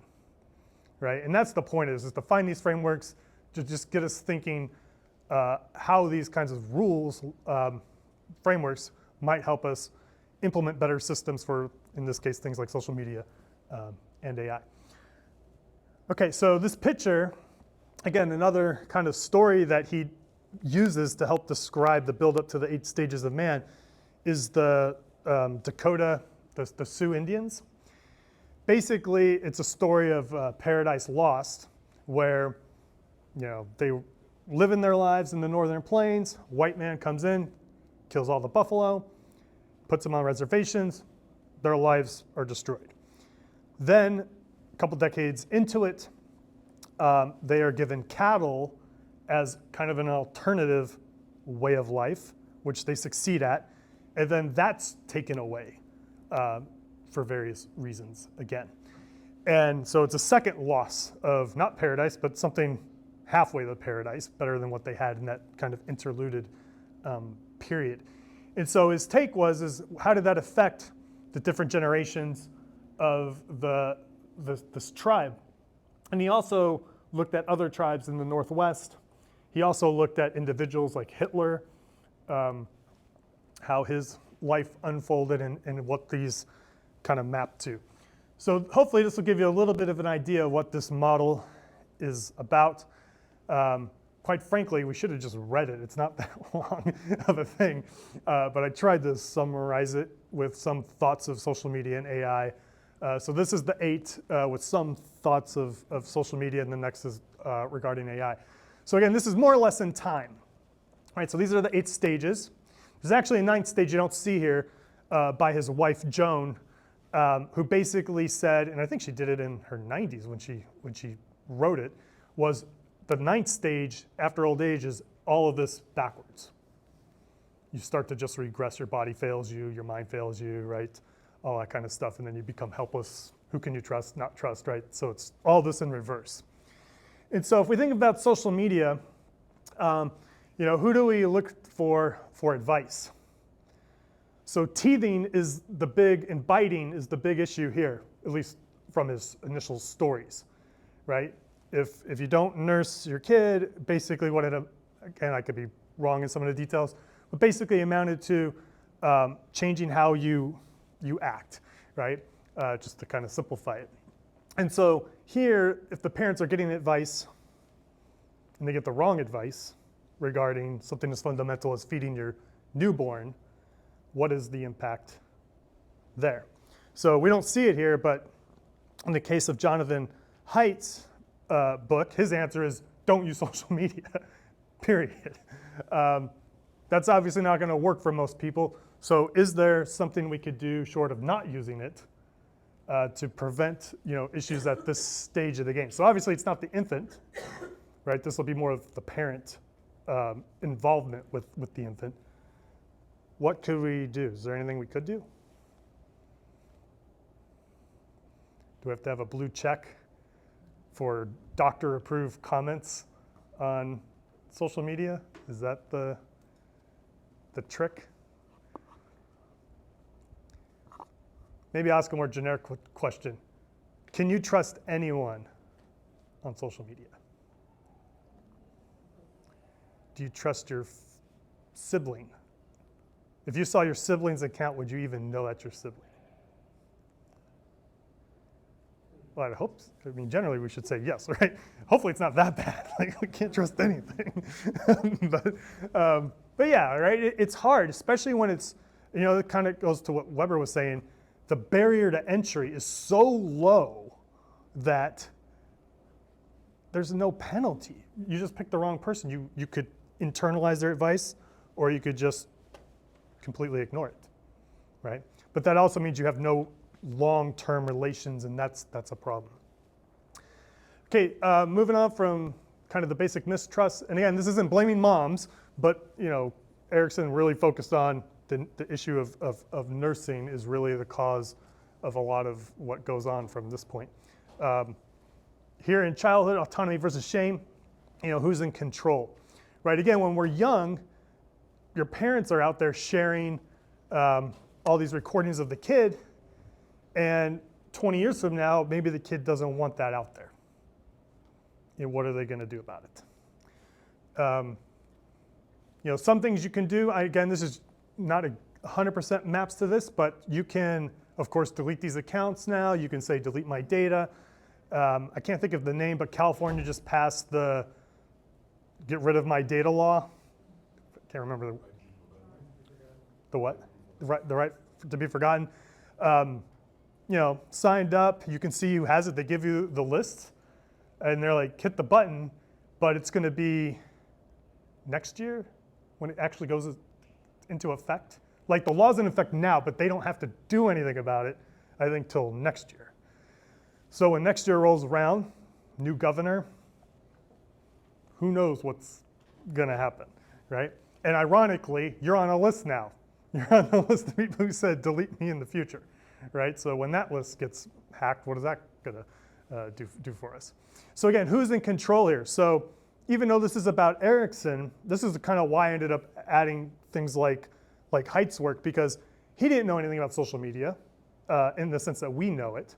right? And that's the point is to find these frameworks to just get us thinking how these kinds of rules, frameworks might help us implement better systems for, in this case, things like social media and AI. Okay, so this picture, again, another kind of story that he uses to help describe the buildup to the 8 stages of man is the Dakota, the Sioux Indians. Basically, it's a story of Paradise Lost, where they live in their lives in the northern plains. White man comes in, kills all the buffalo, puts them on reservations. Their lives are destroyed. Then, a couple decades into it, they are given cattle as kind of an alternative way of life, which they succeed at, and then that's taken away for various reasons again. And so it's a second loss of not paradise, but something halfway to paradise, better than what they had in that kind of interluded period. And so his take is how did that affect the different generations of this tribe? And he also looked at other tribes in the Northwest. He also looked at individuals like Hitler, how his life unfolded and what these kind of mapped to. So hopefully this will give you a little bit of an idea of what this model is about. Quite frankly, we should have just read it. It's not that long of a thing, but I tried to summarize it with some thoughts of social media and AI. So this is the 8 with some thoughts of social media, and the next is regarding AI. So again, this is more or less in time. All right, so these are the 8 stages. There's actually a 9th stage you don't see here by his wife, Joan, who basically said, and I think she did it in her 90s when she wrote it, was the 9th stage after old age is all of this backwards. You start to just regress, your body fails you, your mind fails you, right? All that kind of stuff, and then you become helpless. Who can you trust, not trust, right? So it's all this in reverse. And so if we think about social media, who do we look for advice? So teething is the big, and biting is the big issue here, at least from his initial stories, right? If you don't nurse your kid, basically what it, again, I could be wrong in some of the details, but basically amounted to changing how you act, right? Just to kind of simplify it. And so here, if the parents are getting advice and they get the wrong advice regarding something as fundamental as feeding your newborn, what is the impact there? So we don't see it here, but in the case of Jonathan Haidt's book, his answer is don't use social media, period. That's obviously not going to work for most people. So is there something we could do short of not using it to prevent issues at this stage of the game? So obviously it's not the infant, right? This will be more of the parent involvement with the infant. What could we do? Is there anything we could do? Do we have to have a blue check for doctor-approved comments on social media? Is that the trick? Maybe ask a more generic question. Can you trust anyone on social media? Do you trust your sibling? If you saw your sibling's account, would you even know that's your sibling? Well, I hope, generally we should say yes, right? Hopefully it's not that bad. Like, we can't trust anything. But yeah, right? It's hard, especially when it's, it kind of goes to what Weber was saying. The barrier to entry is so low that there's no penalty. You just pick the wrong person. You could internalize their advice, or you could just completely ignore it, right? But that also means you have no long-term relations, and that's a problem. Okay, moving on from kind of the basic mistrust, and again, this isn't blaming moms, but Erickson really focused on the issue of nursing is really the cause of a lot of what goes on from this point. Here in childhood, autonomy versus shame, who's in control, right? Again, when we're young, your parents are out there sharing all these recordings of the kid, and 20 years from now, maybe the kid doesn't want that out there. What are they going to do about it? Some things you can do, again, this is not 100% maps to this, but you can, of course, delete these accounts now. You can say, delete my data. I can't think of the name, but California just passed the get rid of my data law. Can't remember the what? The right to be forgotten. Signed up, you can see who has it. They give you the list, and they're like, hit the button, but it's going to be next year when it actually goes into effect. Like the law's in effect now, but they don't have to do anything about it, I think, till next year. So when next year rolls around, new governor, who knows what's going to happen, right? And ironically, you're on a list now. You're on the list of people who said, delete me in the future, right? So when that list gets hacked, what is that going to do for us? So again, who's in control here? So even though this is about Erickson, this is kind of why I ended up adding things like Height's work, because he didn't know anything about social media in the sense that we know it.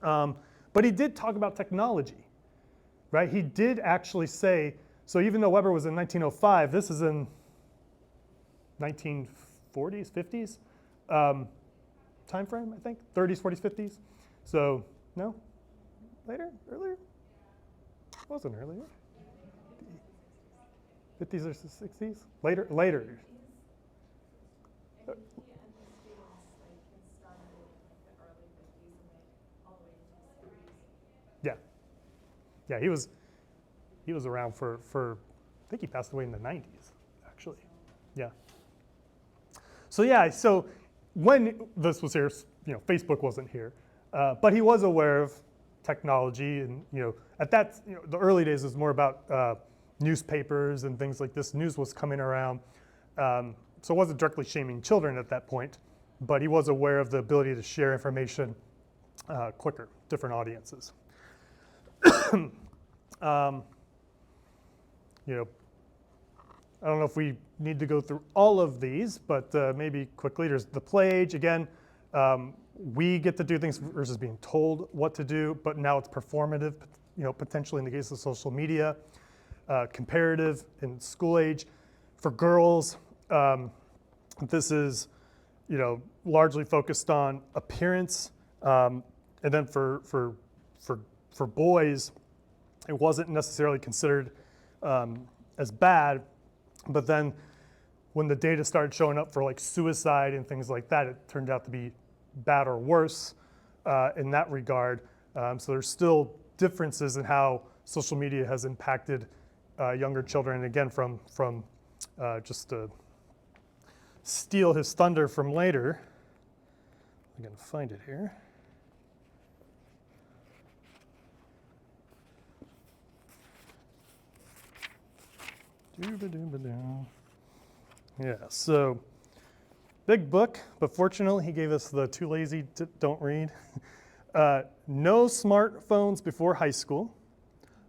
But he did talk about technology, right? He did actually say, so even though Weber was in 1905, this is in 1940s, 50s time frame, I think, 30s, 40s, 50s. So no, later, earlier? It wasn't earlier. 50s or 60s? Later. And he and his students, like, it started in the early 50s and then all the way into the 70s. Yeah. Yeah, he was around for I think he passed away in the 90s, actually. Yeah. So when this was here, Facebook wasn't here, but he was aware of technology, and at that, the early days was more about newspapers and things like this. News was coming around, so it wasn't directly shaming children at that point, but he was aware of the ability to share information quicker, different audiences. I don't know if we need to go through all of these, but maybe quickly. There's the play age. Again, we get to do things versus being told what to do, but now it's performative, potentially in the case of social media. Comparative in school age. For girls, this is, largely focused on appearance. And then for boys, it wasn't necessarily considered as bad. But then when the data started showing up for like suicide and things like that, it turned out to be bad or worse in that regard. So there's still differences in how social media has impacted younger children. And again, from just to steal his thunder from later, I'm going to find it here. Yeah, so big book, but fortunately he gave us the too lazy to don't read. No smartphones before high school,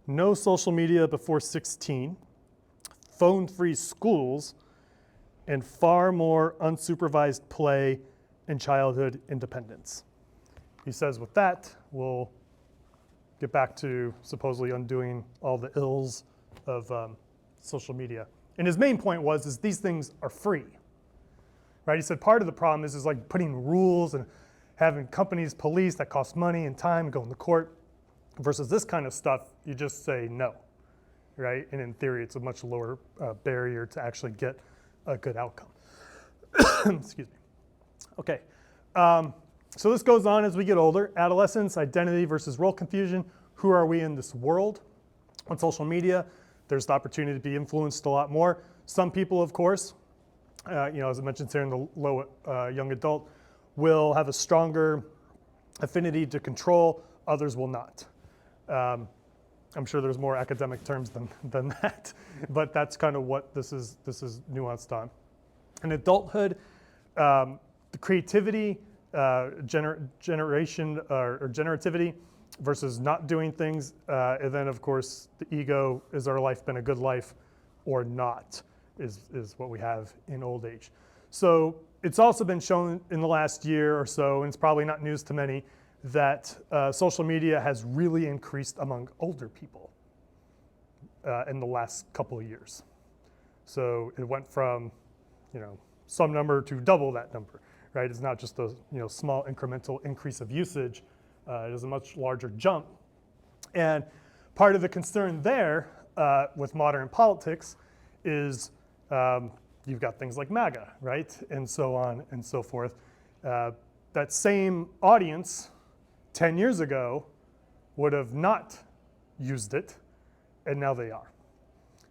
no social media before 16, phone-free schools, and far more unsupervised play and childhood independence. He says with that, we'll get back to supposedly undoing all the ills of social media. And his main point is these things are free, right? He said part of the problem is like putting rules and having companies police that cost money and time, going to court, versus this kind of stuff, you just say no, right? And in theory, it's a much lower barrier to actually get a good outcome. Excuse me. Okay, so this goes on as we get older. Adolescence, identity versus role confusion. Who are we in this world? On social media, there's the opportunity to be influenced a lot more. Some people, of course, as I mentioned here in the low young adult, will have a stronger affinity to control. Others will not. I'm sure there's more academic terms than that, but that's kind of what this is nuanced on. In adulthood, the creativity, generation or generativity versus not doing things, and then of course the ego, is our life been a good life or not, is what we have in old age. So it's also been shown in the last year or so, and it's probably not news to many, that social media has really increased among older people in the last couple of years. So it went from, some number to double that number, right? It's not just a small incremental increase of usage. It is a much larger jump. And part of the concern there with modern politics is you've got things like MAGA, right? And so on and so forth. That same audience 10 years ago would have not used it, and now they are.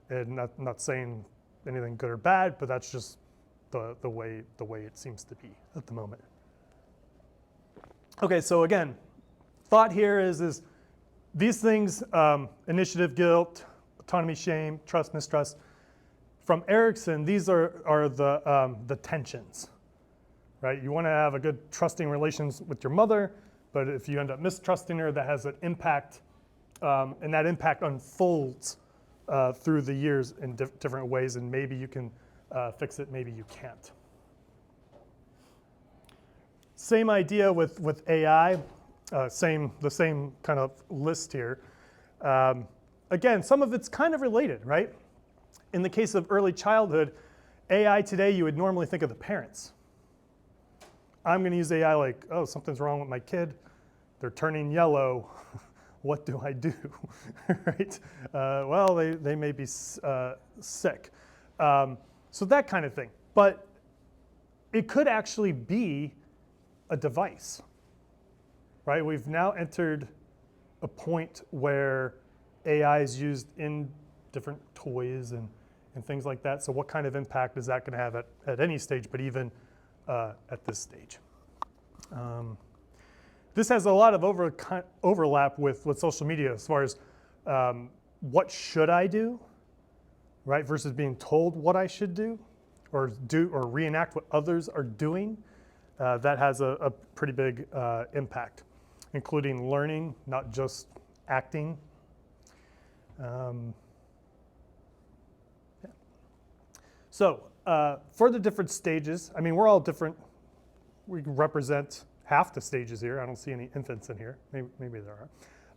And not saying anything good or bad, but that's just the way it seems to be at the moment. Okay, so again, thought here is these things, initiative, guilt, autonomy, shame, trust, mistrust. From Erickson, these are the tensions, right? You want to have a good trusting relations with your mother, but if you end up mistrusting her, that has an impact, and that impact unfolds through the years in different ways, and maybe you can fix it, maybe you can't. Same idea with AI, the same kind of list here. Again, some of it's kind of related, right? In the case of early childhood, AI today, you would normally think of the parents. I'm going to use AI like, oh, something's wrong with my kid. They're turning yellow. What do I do? Right? Well, they may be sick. So that kind of thing. But it could actually be a device, right? We've now entered a point where AI is used in different toys and things like that. So what kind of impact is that going to have at any stage, but even at this stage? This has a lot of overlap with social media as far as what should I do, right, versus being told what I should do or reenact what others are doing. That has a pretty big impact, including learning, not just acting. So for the different stages, I mean, we're all different. We can represent half the stages here. I don't see any infants in here. Maybe there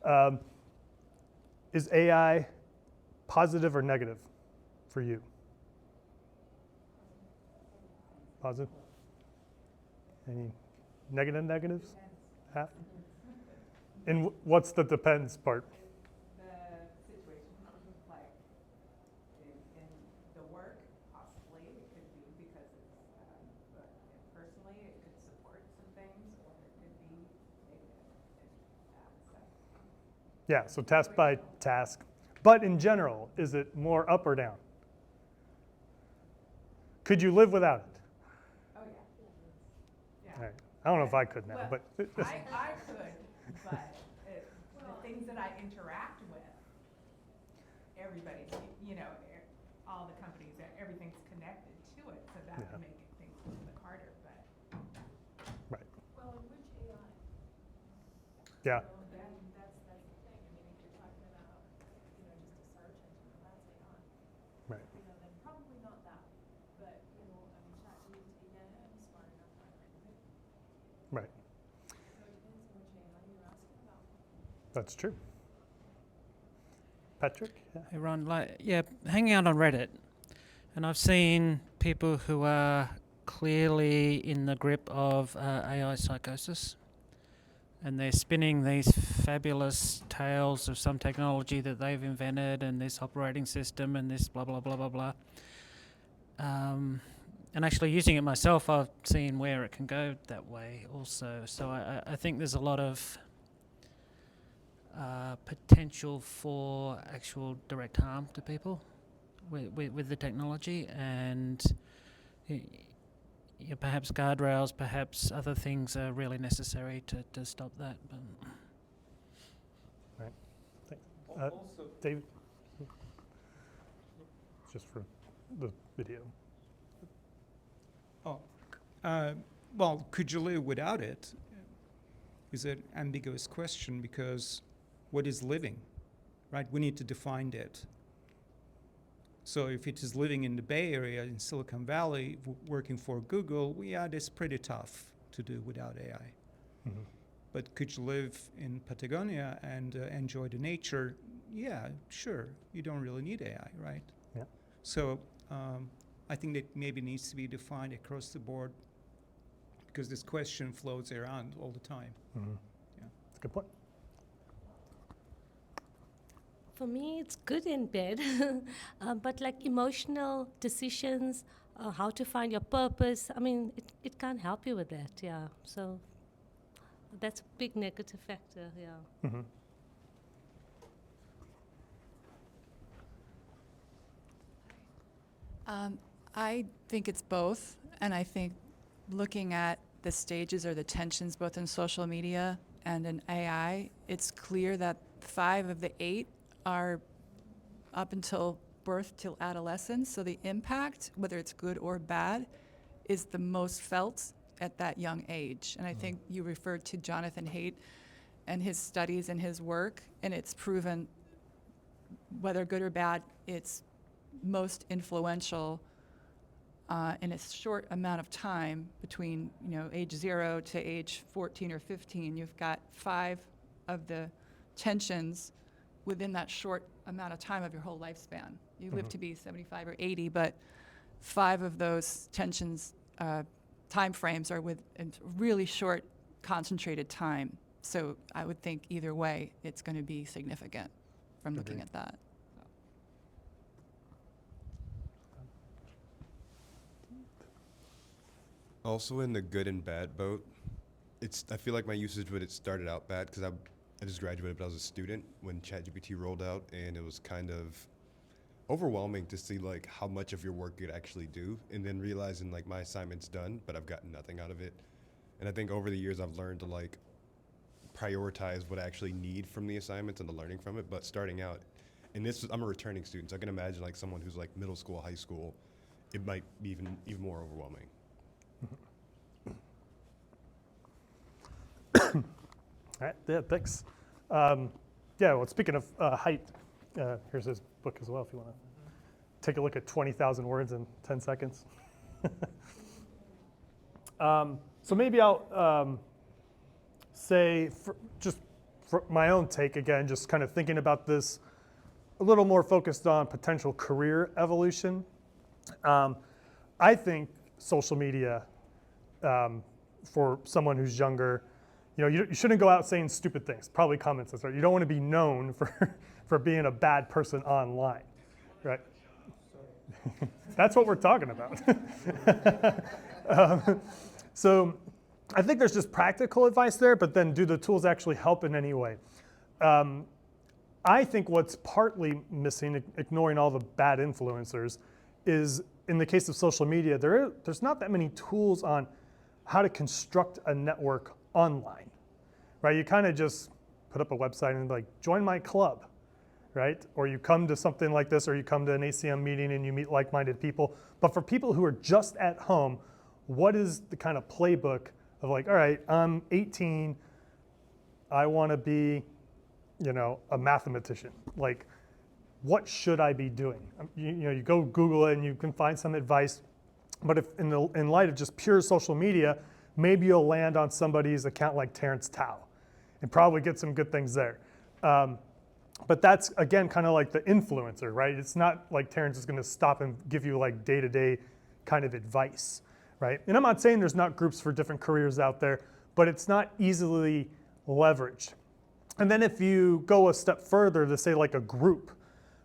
are. Is AI positive or negative for you? Positive? Any negatives? Half? And what's the depends part? The situation, like in the work, possibly it could be because it's, but personally it could support some things, or it could be negative. Yeah, so task by task. But in general, is it more up or down? Could you live without it? Oh yeah. Yeah. All right. I don't know if I could now, Well, but I could, but the things that I interact with, everybody's, all the companies, everything's connected to it, so that would make things a little bit harder, but. right. Well, and which AI? Yeah. So, I mean, that's the thing. I mean, if you're talking about, just a search engine, well, that's AI. Right. Then probably not that. But, I mean, ChatGPT, yeah, I'm smart enough that kind of thing. Right. So it depends on which AI you're asking about. That's true. Patrick? Yeah. Hey Ron, hanging out on Reddit, and I've seen people who are clearly in the grip of AI psychosis, and they're spinning these fabulous tales of some technology that they've invented and this operating system and this blah blah blah blah blah. And actually using it myself, I've seen where it can go that way also. So I think there's a lot of potential for actual direct harm to people with the technology, and perhaps guardrails, perhaps other things are really necessary to stop that. But Right. Also, David? Just for the video. Oh, well, could you live without it? Is an ambiguous question because what is living, right? We need to define it. So if it is living in the Bay Area, in Silicon Valley, working for Google, yeah, that's pretty tough to do without AI. Mm-hmm. But could you live in Patagonia and enjoy the nature? Yeah, sure. You don't really need AI, right? Yeah. So I think that maybe needs to be defined across the board because this question floats around all the time. Mm-hmm. Yeah. That's a good point. For me, it's good in bed, but like emotional decisions, how to find your purpose, I mean, it can't help you with that, yeah. So that's a big negative factor, yeah. Mm-hmm. I think it's both, and I think looking at the stages or the tensions both in social media and in AI, it's clear that 5 of the 8 are up until birth till adolescence, so the impact, whether it's good or bad, is the most felt at that young age. And I think you referred to Jonathan Haidt and his studies and his work, and it's proven, whether good or bad, it's most influential in a short amount of time between age 0 to age 14 or 15. You've got 5 of the tensions within that short amount of time of your whole lifespan. You live to be 75 or 80, but 5 of those tensions time frames are with a really short, concentrated time. So I would think either way, it's going to be significant from looking at that. Also in the good and bad boat, I feel like my usage would have started out bad because I just graduated, but I was a student when ChatGPT rolled out, and it was kind of overwhelming to see like how much of your work you could actually do, and then realizing like my assignment's done, but I've gotten nothing out of it. And I think over the years I've learned to like prioritize what I actually need from the assignments and the learning from it. But starting out, and I'm a returning student, so I can imagine like someone who's like middle school, high school, it might be even more overwhelming. All right, yeah, thanks. Yeah, well, speaking of Haidt, here's his book as well if you want to take a look at 20,000 words in 10 seconds. So maybe I'll say, just for my own take again, just kind of thinking about this a little more focused on potential career evolution. I think social media, for someone who's younger, you shouldn't go out saying stupid things, probably common sense, right? You don't want to be known for being a bad person online, right? That's what we're talking about. So I think there's just practical advice there, but then do the tools actually help in any way? I think what's partly missing, ignoring all the bad influencers, is in the case of social media, there's not that many tools on how to construct a network online, right? You kind of just put up a website and like, join my club, right? Or you come to something like this, or you come to an ACM meeting and you meet like-minded people. But for people who are just at home, what is the kind of playbook of like, all right, I'm 18, I want to be, a mathematician. Like, what should I be doing? You go Google it and you can find some advice. But if in light of just pure social media, maybe you'll land on somebody's account like Terrence Tao and probably get some good things there. But that's, again, kind of like the influencer, right? It's not like Terrence is going to stop and give you like day-to-day kind of advice, right? And I'm not saying there's not groups for different careers out there, but it's not easily leveraged. And then if you go a step further to say like a group,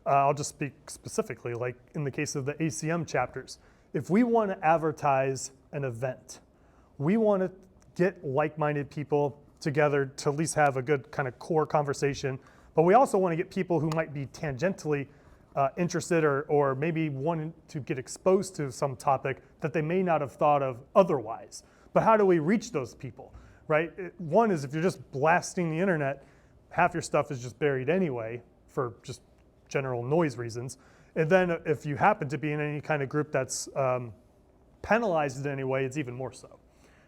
I'll just speak specifically, like in the case of the ACM chapters. If we want to advertise an event, we want to get like-minded people together to at least have a good kind of core conversation, but we also want to get people who might be tangentially interested or maybe wanting to get exposed to some topic that they may not have thought of otherwise. But how do we reach those people, right? One is if you're just blasting the internet, half your stuff is just buried anyway for just general noise reasons. And then if you happen to be in any kind of group that's penalized in any way, it's even more so,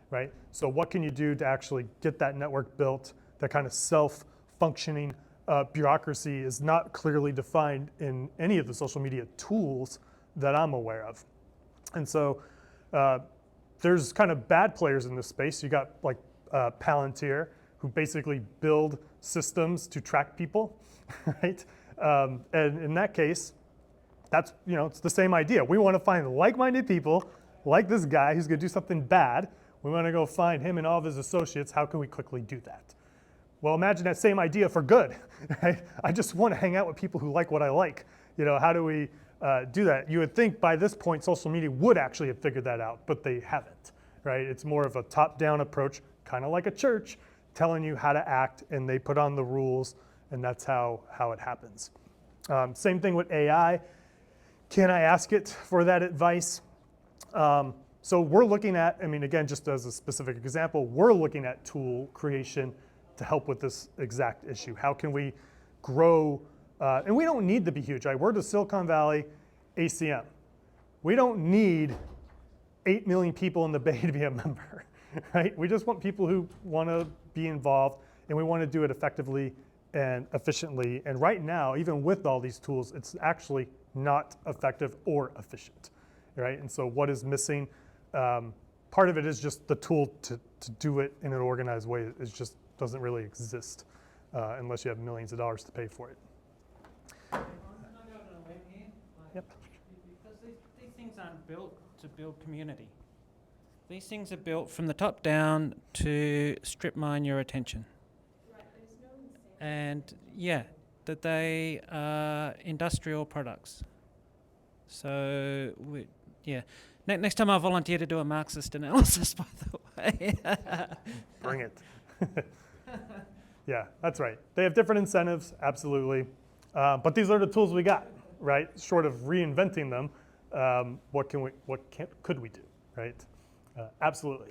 right? So what can you do to actually get that network built? That kind of self-functioning bureaucracy is not clearly defined in any of the social media tools that I'm aware of. And so there's kind of bad players in this space. You got like Palantir, who basically build systems to track people, right? And in that case, that's, it's the same idea. We want to find like-minded people, like this guy who's going to do something bad. We want to go find him and all of his associates. How can we quickly do that? Well, imagine that same idea for good, right? I just want to hang out with people who like what I like. How do we do that? You would think by this point social media would actually have figured that out, but they haven't, right? It's more of a top-down approach, kind of like a church, telling you how to act, and they put on the rules, and that's how it happens. Same thing with AI. Can I ask it for that advice? So we're looking at, again, just as a specific example, we're looking at tool creation to help with this exact issue. How can we grow, and we don't need to be huge, right? We're the Silicon Valley ACM. We don't need 8 million people in the Bay to be a member, right? We just want people who want to be involved, and we want to do it effectively and efficiently. And right now, even with all these tools, it's actually not effective or efficient, right? And so what is missing? Part of it is just the tool to do it in an organized way. It just doesn't really exist unless you have millions of dollars to pay for it. Can I go on a limb here? Yep. Because these things aren't built to build community. These things are built from the top down to strip mine your attention. And that they are industrial products. So, next time I volunteer to do a Marxist analysis, by the way. Bring it. Yeah, that's right. They have different incentives, absolutely. But these are the tools we got, right? Short of reinventing them, what could we do, right? Absolutely.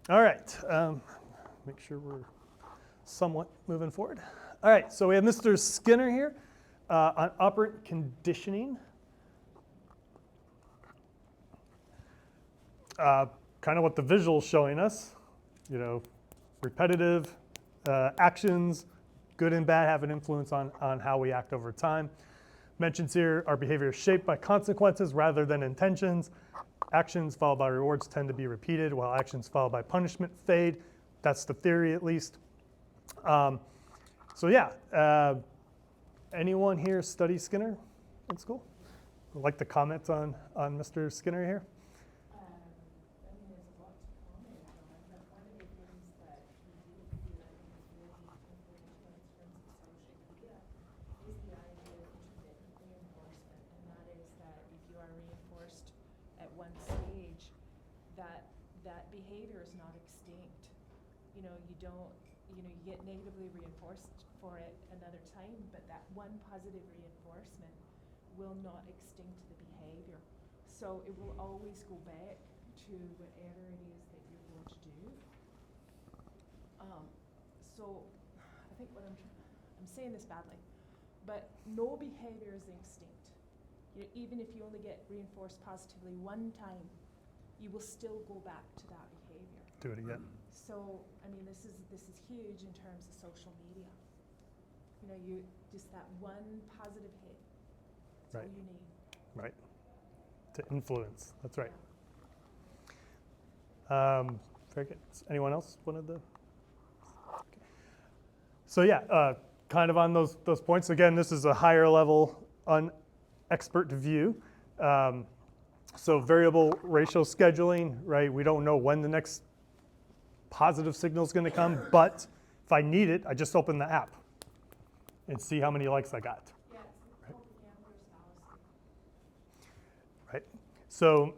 All right. Make sure we're somewhat moving forward. All right, so we have Mr. Skinner here on operant conditioning. Kind of what the visual's showing us, repetitive actions, good and bad, have an influence on how we act over time. Mentions here, our behavior is shaped by consequences rather than intentions. Actions followed by rewards tend to be repeated, while actions followed by punishment fade. That's the theory, at least. Anyone here study Skinner in school? Would like to comment on Mr. Skinner here? There's a lot to comment on, but one of the things that we do feel like is really influential in terms of social media is the idea of intermittent reinforcement, and that is that if you are reinforced at one stage, that behavior is not extinct. You get negatively reinforced for it another time, but that one positive reinforcement will not extinct the behavior. So it will always go back to whatever it is that you're going to do. So I think I'm saying this badly, but no behavior is extinct. Even if you only get reinforced positively one time, you will still go back to that behavior. Do it again. So, this is huge in terms of social media. You just that one positive hit. That's all you need. Right. To influence. That's right. Very good. Anyone else wanted to? Okay. So kind of on those points. Again, this is a higher level unexpert view. So variable ratio scheduling, right? We don't know when the next positive signal is going to come, but if I need it, I just open the app and see how many likes I got. Yeah, it's called the gambler's fallacy. Right. So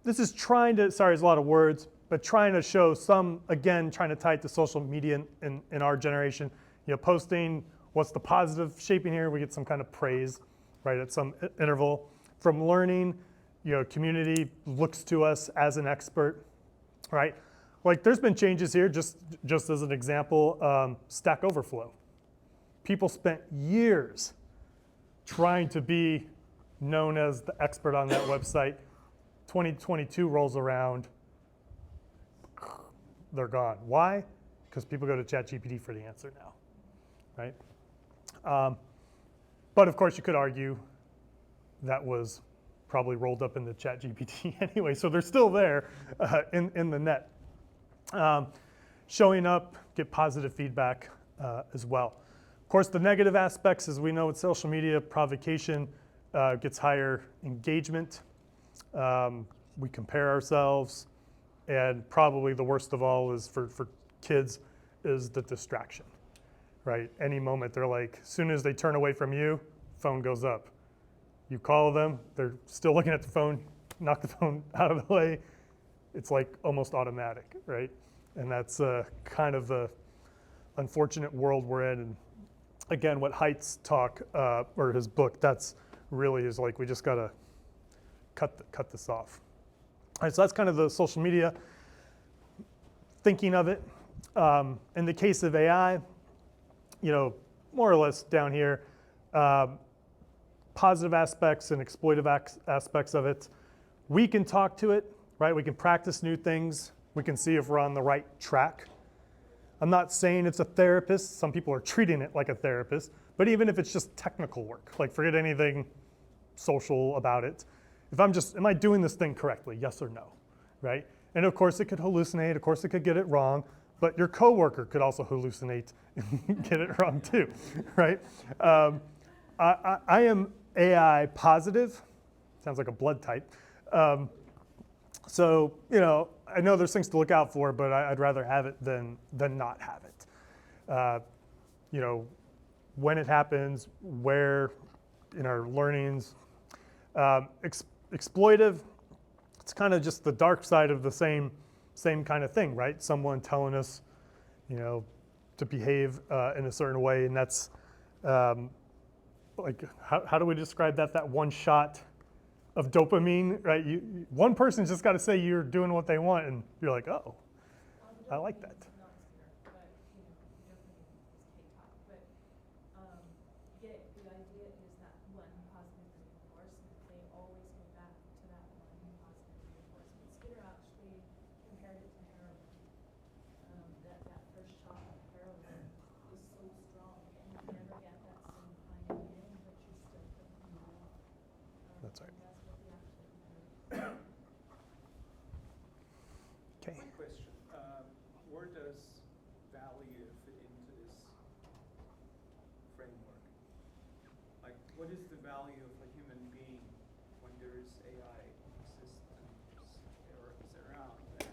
this is trying to, sorry, it's a lot of words, but trying to show some, again, trying to tie it to social media in our generation. Posting what's the positive shaping here, we get some kind of praise, right, at some interval. From learning, community looks to us as an expert, right? Like there's been changes here, just as an example, Stack Overflow, People spent years trying to be known as the expert on that website. 2022 rolls around, they're gone. Why? Because people go to ChatGPT for the answer now, right? But of course, you could argue that was probably rolled up into ChatGPT anyway, so they're still there in the net. Showing up, get positive feedback as well. Of course, the negative aspects, as we know with social media, provocation gets higher engagement. We compare ourselves, and probably the worst of all is for kids is the distraction, right? Any moment they're like, as soon as they turn away from you, phone goes up. You call them, they're still looking at the phone, knock the phone out of the way. It's like almost automatic, right? And that's kind of the unfortunate world we're in. And again, what Haidt's talk, or his book, that's really is like, we just gotta cut this off. All right, so that's kind of the social media thinking of it. In the case of AI, more or less down here, positive aspects and exploitive aspects of it. We can talk to it, right? We can practice new things. We can see if we're on the right track. I'm not saying it's a therapist. Some people are treating it like a therapist. But even if it's just technical work, like forget anything social about it. If am I doing this thing correctly? Yes or no, right? And of course it could hallucinate. Of course it could get it wrong. But your coworker could also hallucinate and get it wrong too, right? I am AI positive. Sounds like a blood type. So, I know there's things to look out for, but I'd rather have it than not have it. When it happens, where in our learnings. Exploitive, it's kind of just the dark side of the same kind of thing, right? Someone telling us, to behave in a certain way, and that's like, how do we describe that? That one shot of dopamine, right? One person's just got to say you're doing what they want, and you're like, oh, I like that. The idea is that one positive reinforcement, they always go back to that one positive reinforcement. Skinner actually compared it to heroin. That first shot of heroin is so strong, and you never get that same kind of feeling, but you're still thinking more. That's right. That's what we actually compared. Okay. Quick question. Where does value fit into this framework? Like, what is the value of a human being when there is AI systems around? And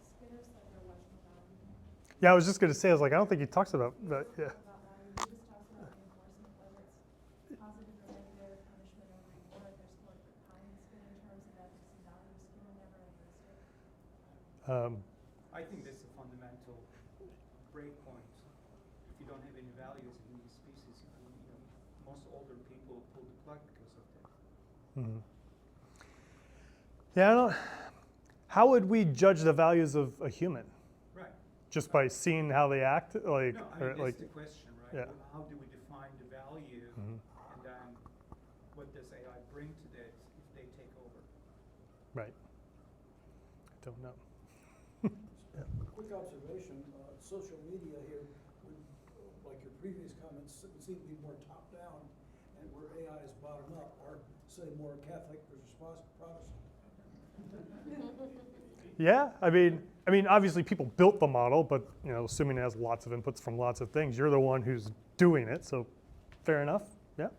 Skinner said there was no value. Yeah, I was just going to say, I was like, I don't think he talks about that. Yeah. About value, he just talks about reinforcement, whether it's positive or negative, punishment or reward. There's no kinds, but in terms of ethics and values, Skinner never addressed it. I think this is a fundamental breakpoint. If you don't have any values in these species, most older people pull the plug because of that. Mm-hmm. Yeah, how would we judge the values of a human? Right. Just by seeing how they act? Like, No, or, that's like, the question, right? Yeah. How do we define the value, Mhm. and then what does AI bring to that if they take over? Right. I don't know. Quick observation, social media here, would, like your previous comments, would seem to be more top-down, and where AI is bottom-up, or say more Catholic versus Protestant. Yeah, I mean, obviously people built the model, but assuming it has lots of inputs from lots of things, you're the one who's doing it, so fair enough. Yeah.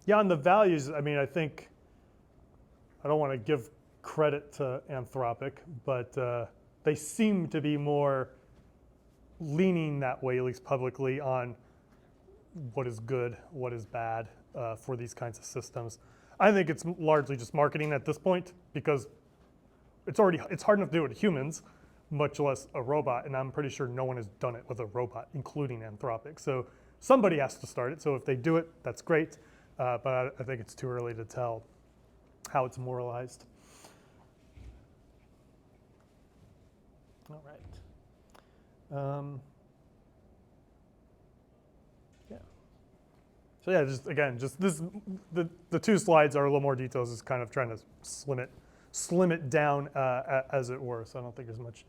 Yeah, on the values, I think I don't want to give credit to Anthropic, but they seem to be more leaning that way, at least publicly, on what is good, what is bad for these kinds of systems. I think it's largely just marketing at this point, because it's hard enough to do it with humans, much less a robot, and I'm pretty sure no one has done it with a robot, including Anthropic. So somebody has to start it, so if they do it, that's great, but I think it's too early to tell how it's moralized. All right. So yeah, just again, just this, the two slides are a little more details, is kind of trying to slim it down as it were. So I don't think there's much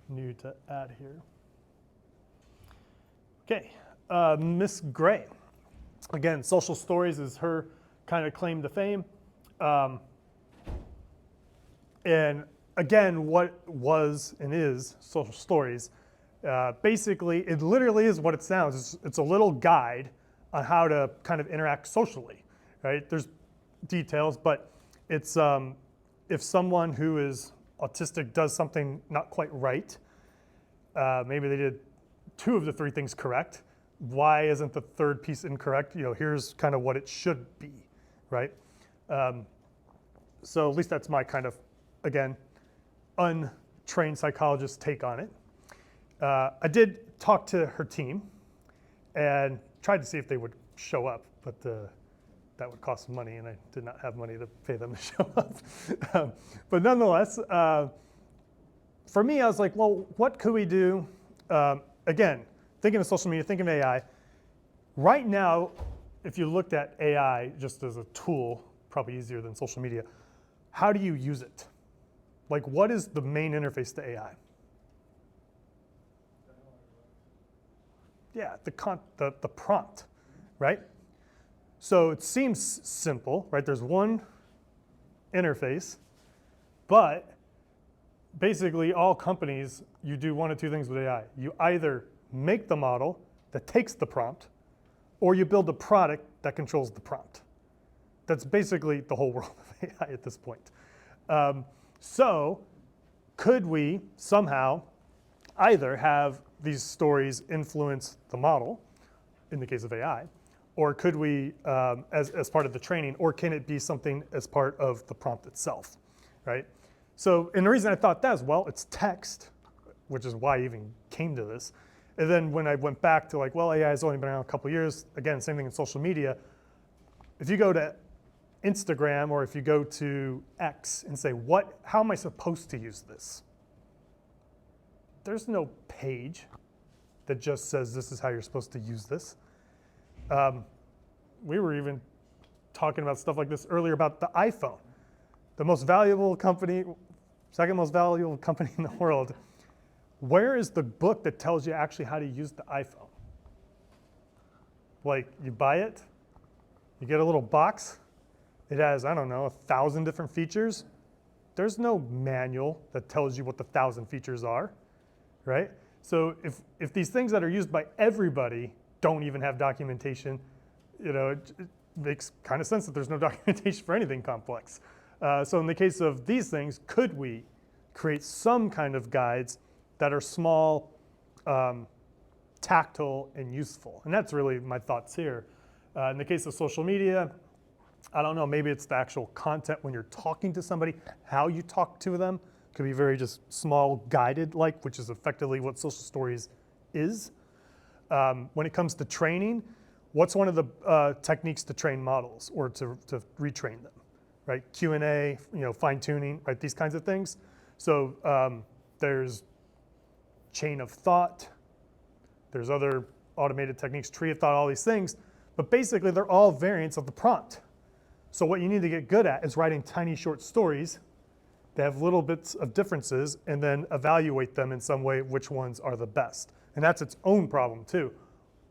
new to add here. Okay, Miss Gray. Again, social stories is her kind of claim to fame. And again, what was and is social stories? Basically, it literally is what it sounds. It's a little guide on how to kind of interact socially, right? There's details, but it's if someone who is autistic does something not quite right, maybe they did 2 of the 3 things correct. Why isn't the 3rd piece incorrect? You know, here's kind of what it should be, right? So at least that's my kind of, again, untrained psychologist take on it. I did talk to her team and tried to see if they would show up, but that would cost money, and I did not have money to pay them to show up. But nonetheless, for me, I was like, well, what could we do? Again, thinking of social media, thinking of AI. Right now, if you looked at AI just as a tool, probably easier than social media, how do you use it? Like, what is the main interface to AI? Yeah, the prompt, right? So it seems simple, right? There's one interface, but basically all companies, you do 1 of 2 things with AI. You either make the model that takes the prompt, or you build a product that controls the prompt. That's basically the whole world of AI at this point. So could we somehow either have these stories influence the model, in the case of AI, or could we, as part of the training, or can it be something as part of the prompt itself, right? So, and the reason I thought that is, well, it's text, which is why I even came to this. And then when I went back to like, well, AI has only been around a couple of years, again, same thing in social media. If you go to Instagram or if you go to X and say, how am I supposed to use this? There's no page that just says this is how you're supposed to use this. We were even talking about stuff like this earlier about the iPhone. The most valuable company, 2nd most valuable company in the world. Where is the book that tells you actually how to use the iPhone? Like, you buy it, you get a little box, it has, I don't know, 1,000 different features. There's no manual that tells you what the 1,000 features are, right? So if these things that are used by everybody don't even have documentation, you know, it makes kind of sense that there's no documentation for anything complex. So in the case of these things, could we create some kind of guides that are small, tactile, and useful? And that's really my thoughts here. In the case of social media, I don't know, maybe it's the actual content when you're talking to somebody, how you talk to them. Could be very just small, guided like, which is effectively what social stories is. When it comes to training, what's one of the techniques to train models or to retrain them, right? Q&A, you know, fine tuning, right? These kinds of things. So there's chain of thought. There's other automated techniques, tree of thought, all these things. But basically, they're all variants of the prompt. So what you need to get good at is writing tiny short stories that have little bits of differences and then evaluate them in some way which ones are the best. And that's its own problem too.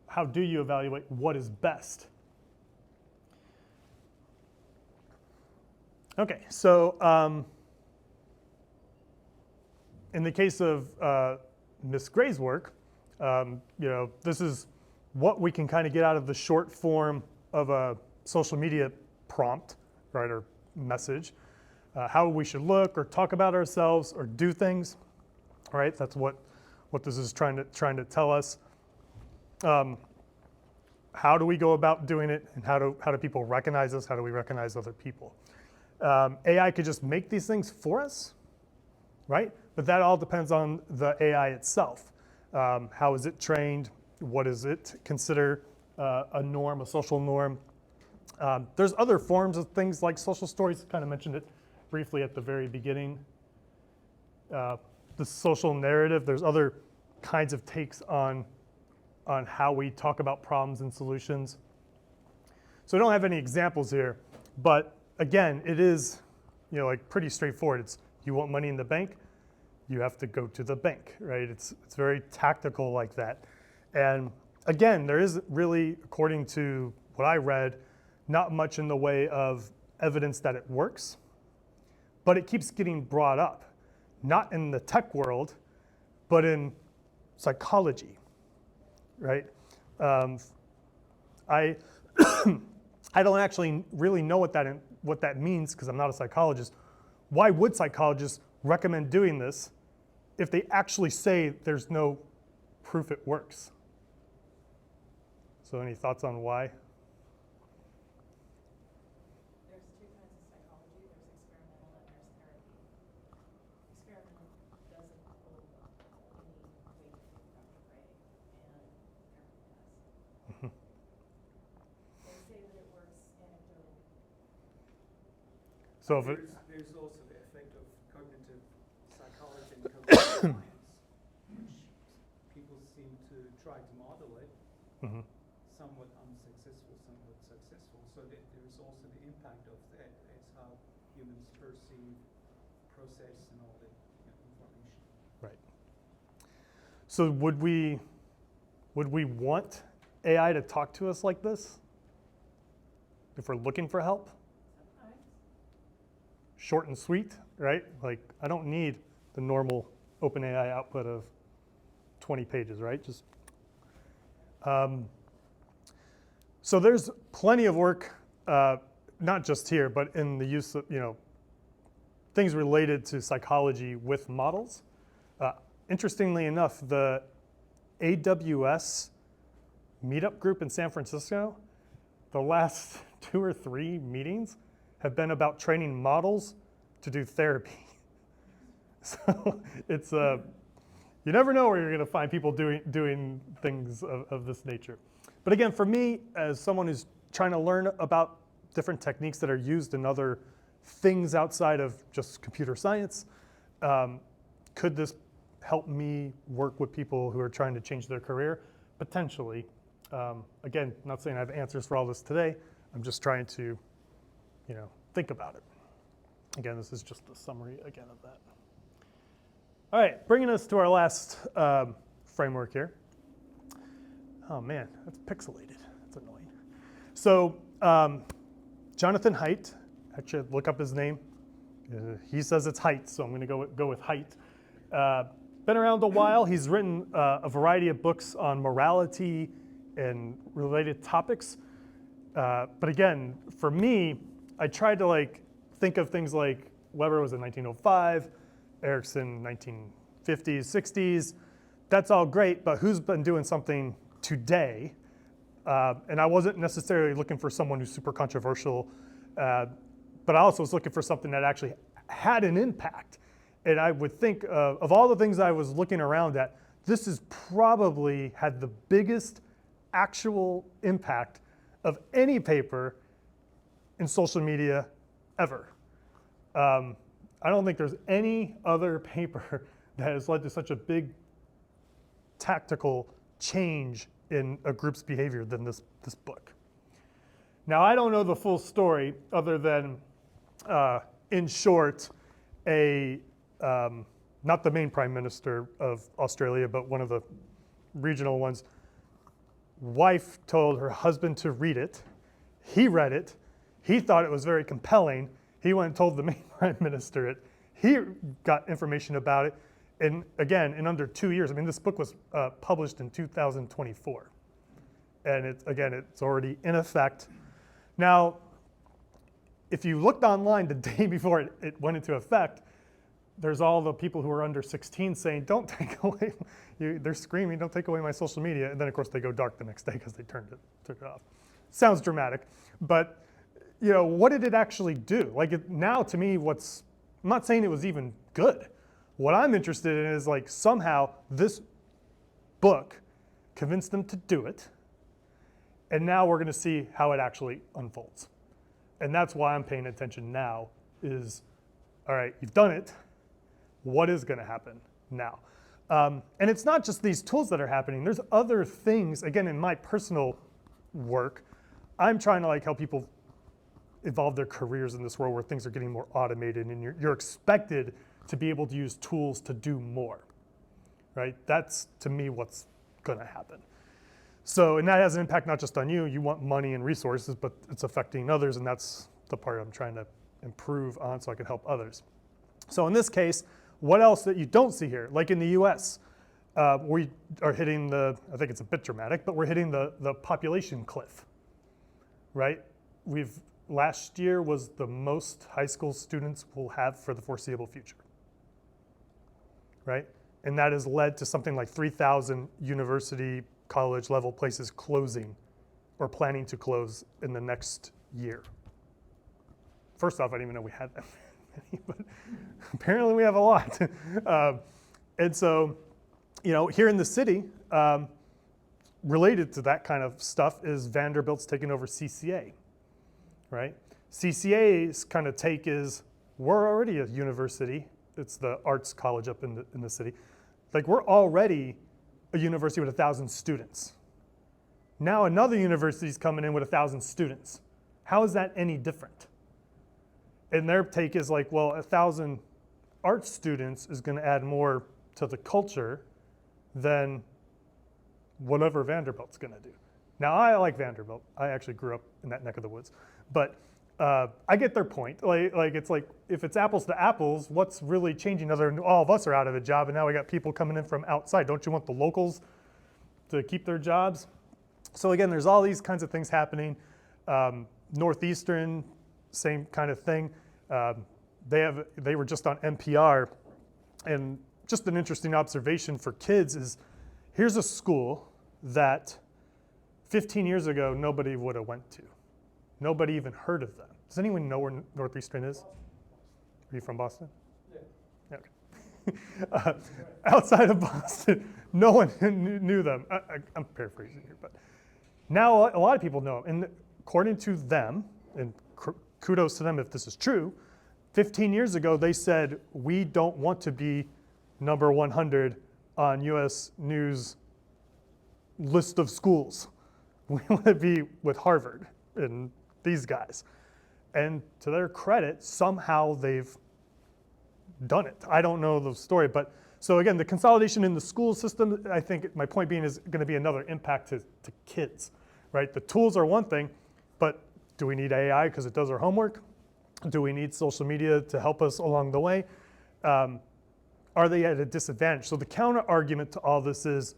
How do you evaluate what is best? Okay, so in the case of Miss Gray's work, you know, this is what we can kind of get out of the short form of a social media prompt, right, or message. How we should look or talk about ourselves or do things, right? That's what this is trying to tell us. How do we go about doing it, and how do people recognize us? How do we recognize other people? AI could just make these things for us, right? But that all depends on the AI itself. How is it trained? What does it consider a norm, a social norm? There's other forms of things like social stories. Kind of mentioned it briefly at the very beginning. The social narrative. There's other kinds of takes on how we talk about problems and solutions. So I don't have any examples here, but again, it is, like pretty straightforward. It's you want money in the bank, you have to go to the bank, right? It's very tactical like that. And again, there is really, according to what I read, not much in the way of evidence that it works, but it keeps getting brought up, not in the tech world, but in psychology, right? I I don't actually really know what that means because I'm not a psychologist. Why would psychologists recommend doing this if they actually say there's no proof it works? So any thoughts on why? There's two kinds of psychology. There's experimental and there's therapy. Experimental doesn't hold any weight with Dr. Gray, and therapy does. They say that it works anecdotally. So if it, There's also the effect of cognitive psychology and cognitive science, which people seem to try to model it, somewhat unsuccessful, somewhat successful. So there is also the impact of that. It's how humans perceive, process, and all the information. right. So would we want AI to talk to us like this if we're looking for help? Sometimes. Short and sweet, right? Like I don't need the normal OpenAI output of 20 pages, right? Just so there's plenty of work, not just here, but in the use of things related to psychology with models. Interestingly enough, the AWS meetup group in San Francisco, the last 2 or 3 meetings have been about training models to do therapy. So it's you never know where you're going to find people doing things of this nature. But again, for me, as someone who's trying to learn about different techniques that are used in other things outside of just computer science, could this help me work with people who are trying to change their career? Potentially. Again, not saying I have answers for all this today. I'm just trying to, think about it. Again, this is just a summary again of that. All right, bringing us to our last framework here. Oh man, that's pixelated. That's annoying. So Jonathan Haidt, actually look up his name. He says it's Haidt, so I'm going to go with Haidt. Been around a while. He's written a variety of books on morality and related topics. But again, for me, I tried to think of things like Weber was in 1905, Erickson 1950s, 60s. That's all great, but who's been doing something today? And I wasn't necessarily looking for someone who's super controversial, but I also was looking for something that actually had an impact. And I would think of all the things I was looking around at, this has probably had the biggest actual impact of any paper in social media ever. I don't think there's any other paper that has led to such a big tactical change in a group's behavior than this book. Now, I don't know the full story other than, in short, not the main prime minister of Australia, but one of the regional ones, wife told her husband to read it. He read it. He thought it was very compelling. He went and told the main prime minister it. He got information about it. And again, in under 2 years, this book was published in 2024. And it's already in effect. Now, if you looked online the day before it went into effect, there's all the people who are under 16 saying, don't take away, they're screaming, don't take away my social media. And then of course they go dark the next day because they took it off. Sounds dramatic, but what did it actually do? Now to me, I'm not saying it was even good. What I'm interested in is somehow this book convinced them to do it. And now we're going to see how it actually unfolds. And that's why I'm paying attention now is, all right, you've done it. What is going to happen now? And it's not just these tools that are happening. There's other things, again, in my personal work, I'm trying to like help people evolve their careers in this world where things are getting more automated and you're expected to be able to use tools to do more, right? That's, to me, what's gonna happen. So, and that has an impact not just on you. You want money and resources, but it's affecting others, and that's the part I'm trying to improve on so I can help others. So in this case, what else that you don't see here? Like in the US, we are hitting the, I think it's a bit dramatic, but we're hitting the population cliff, right? Last year was the most high school students will have for the foreseeable future, right? And that has led to something like 3,000 university, college level places closing or planning to close in the next year. First off, I didn't even know we had that many, but apparently we have a lot. And so, you know, here in the city, related to that kind of stuff is Vanderbilt's taking over CCA, right? CCA's kind of take is, we're already a university. It's the arts college up in the city. Like, we're already a university with 1,000 students. Now another university is coming in with 1,000 students. How is that any different? And their take is like, well, 1,000 art students is going to add more to the culture than whatever Vanderbilt's going to do. Now, I like Vanderbilt. I actually grew up in that neck of the woods. But I get their point. Like it's like, if it's apples to apples, what's really changing other than all of us are out of a job and now we got people coming in from outside? Don't you want the locals to keep their jobs? So again, there's all these kinds of things happening. Northeastern, same kind of thing. They were just on NPR, and just an interesting observation for kids is, here's a school that 15 years ago nobody would have went to. Nobody even heard of them. Does anyone know where Northeastern is? Are you from Boston? Yeah. Okay. Outside of Boston, no one knew them. I'm paraphrasing here, but now a lot of people know them. And according to them, and kudos to them if this is true, 15 years ago they said, we don't want to be number 100 on US News list of schools. We want to be with Harvard and these guys. And to their credit, somehow they've done it. I don't know the story, but so again, the consolidation in the school system, I think my point being is going to be another impact to kids, right? The tools are one thing, but do we need AI because it does our homework? Do we need social media to help us along the way? Are they at a disadvantage? So the counter argument to all this is,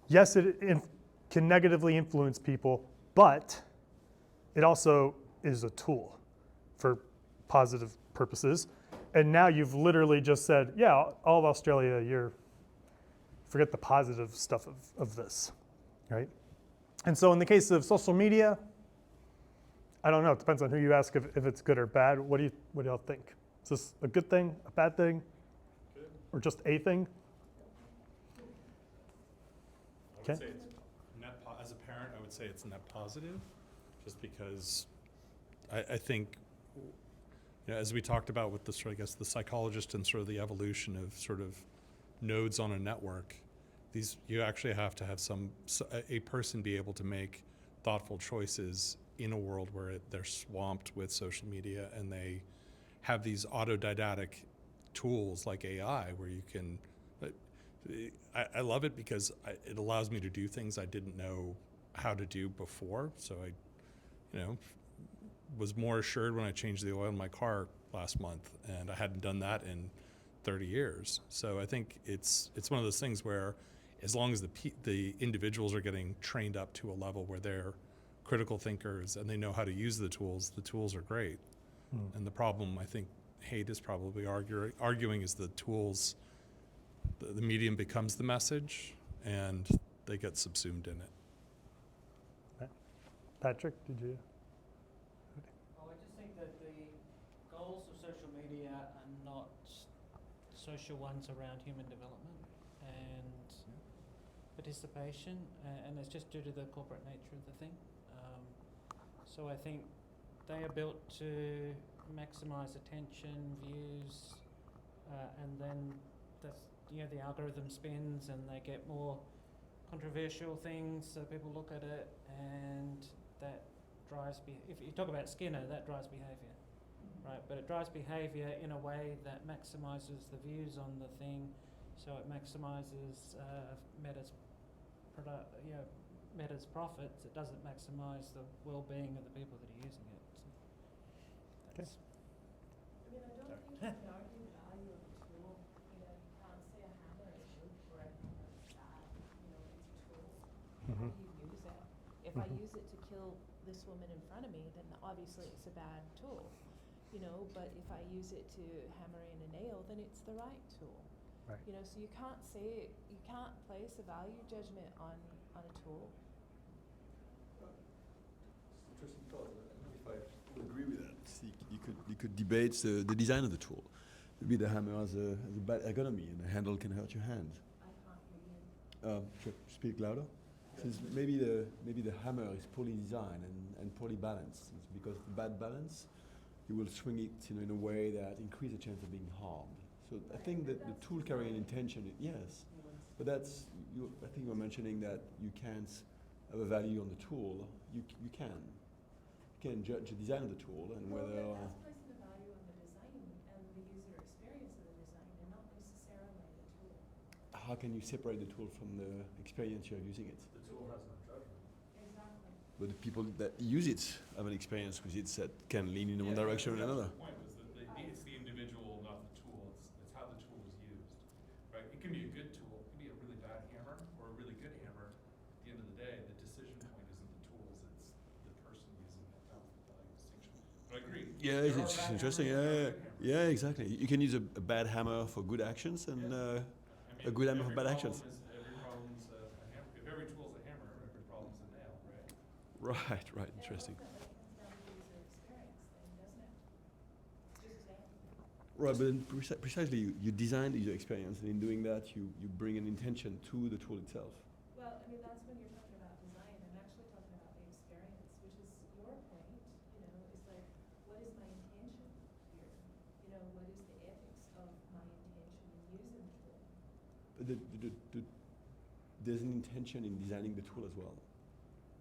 yes, it can negatively influence people, but it also is a tool for positive purposes. And now you've literally just said, yeah, all of Australia, forget the positive stuff of this, right? And so in the case of social media, I don't know, it depends on who you ask if it's good or bad. What do y'all think? Is this a good thing, a bad thing, or just a thing? I would say it's as a parent, I would say it's net positive, just because I think, you know, as we talked about with the sort of, I guess, the psychologist and sort of the evolution of sort of nodes on a network, you actually have to have a person be able to make thoughtful choices in a world where they're swamped with social media and they have these autodidactic tools like AI where you can, I love it because it allows me to do things I didn't know how to do before. So I, you know, was more assured when I changed the oil in my car last month, and I hadn't done that in 30 years. So I think it's one of those things where, as long as the individuals are getting trained up to a level where they're critical thinkers and they know how to use the tools are great. And the problem, I think, Haidt is probably arguing is the tools, the medium becomes the message, and they get subsumed in it. Patrick, did you? Oh, I just think that the goals of social media are not social ones around human development and participation, and it's just due to the corporate nature of the thing. So I think they are built to maximize attention, views, and then the algorithm spins and they get more controversial things, so people look at it, and that if you talk about Skinner, that drives behaviour, right? But it drives behaviour in a way that maximises the views on the thing, so it maximises Meta's Meta's profits. It doesn't maximise the well-being of the people that are using it. So that's I mean, I don't think you can argue the value of a tool. You know, you can't say a hammer is good or a hammer is bad. You know, it's a tool. How do you use it? If I use it to kill this woman in front of me, then obviously it's a bad tool. You know, but if I use it to hammer in a nail, then it's the right tool. Right. You know, so you can't place a value judgment on a tool. Interesting thought. I don't know if I would agree with that. See, you could debate the design of the tool. Maybe the hammer has a bad ergonomy, and the handle can hurt your hand. I can't hear you. Should I speak louder? Since maybe the hammer is poorly designed and poorly balanced. It's because the bad balance, you will swing it in a way that increases the chance of being harmed. So I think that the tool carrying an intention, yes, but I think you're mentioning that you can't have a value on the tool. You can judge the design of the tool and Well, whether. but that's placing a value on the design and the user experience of the design, and not necessarily the tool. How can you separate the tool from the experience you're using it? The tool has no judgment. Exactly. But the people that use it have an experience with it that can lean in one direction or another. The point was that it's the individual, not the tool. It's how the tool is used, right? It can be a good tool. It can be a really bad hammer or a really good hammer. At the end of the day, the decision point isn't the tools. It's the person using it. That's the value distinction. But I agree. Yeah, it's interesting. Yeah, exactly. You can use a bad hammer for good actions and a good hammer for bad actions. Every problem's a hammer. If every tool's a hammer, every problem's a nail, right? Right, interesting. Right, but then precisely you design the user experience, and in doing that, you bring an intention to the tool itself. Well, I mean, that's when you're talking about design. I'm actually talking about the experience, which is your point. You know, it's like, what is my intention here? You know, what is the ethics of my intention in using the tool? But there's an intention in designing the tool as well.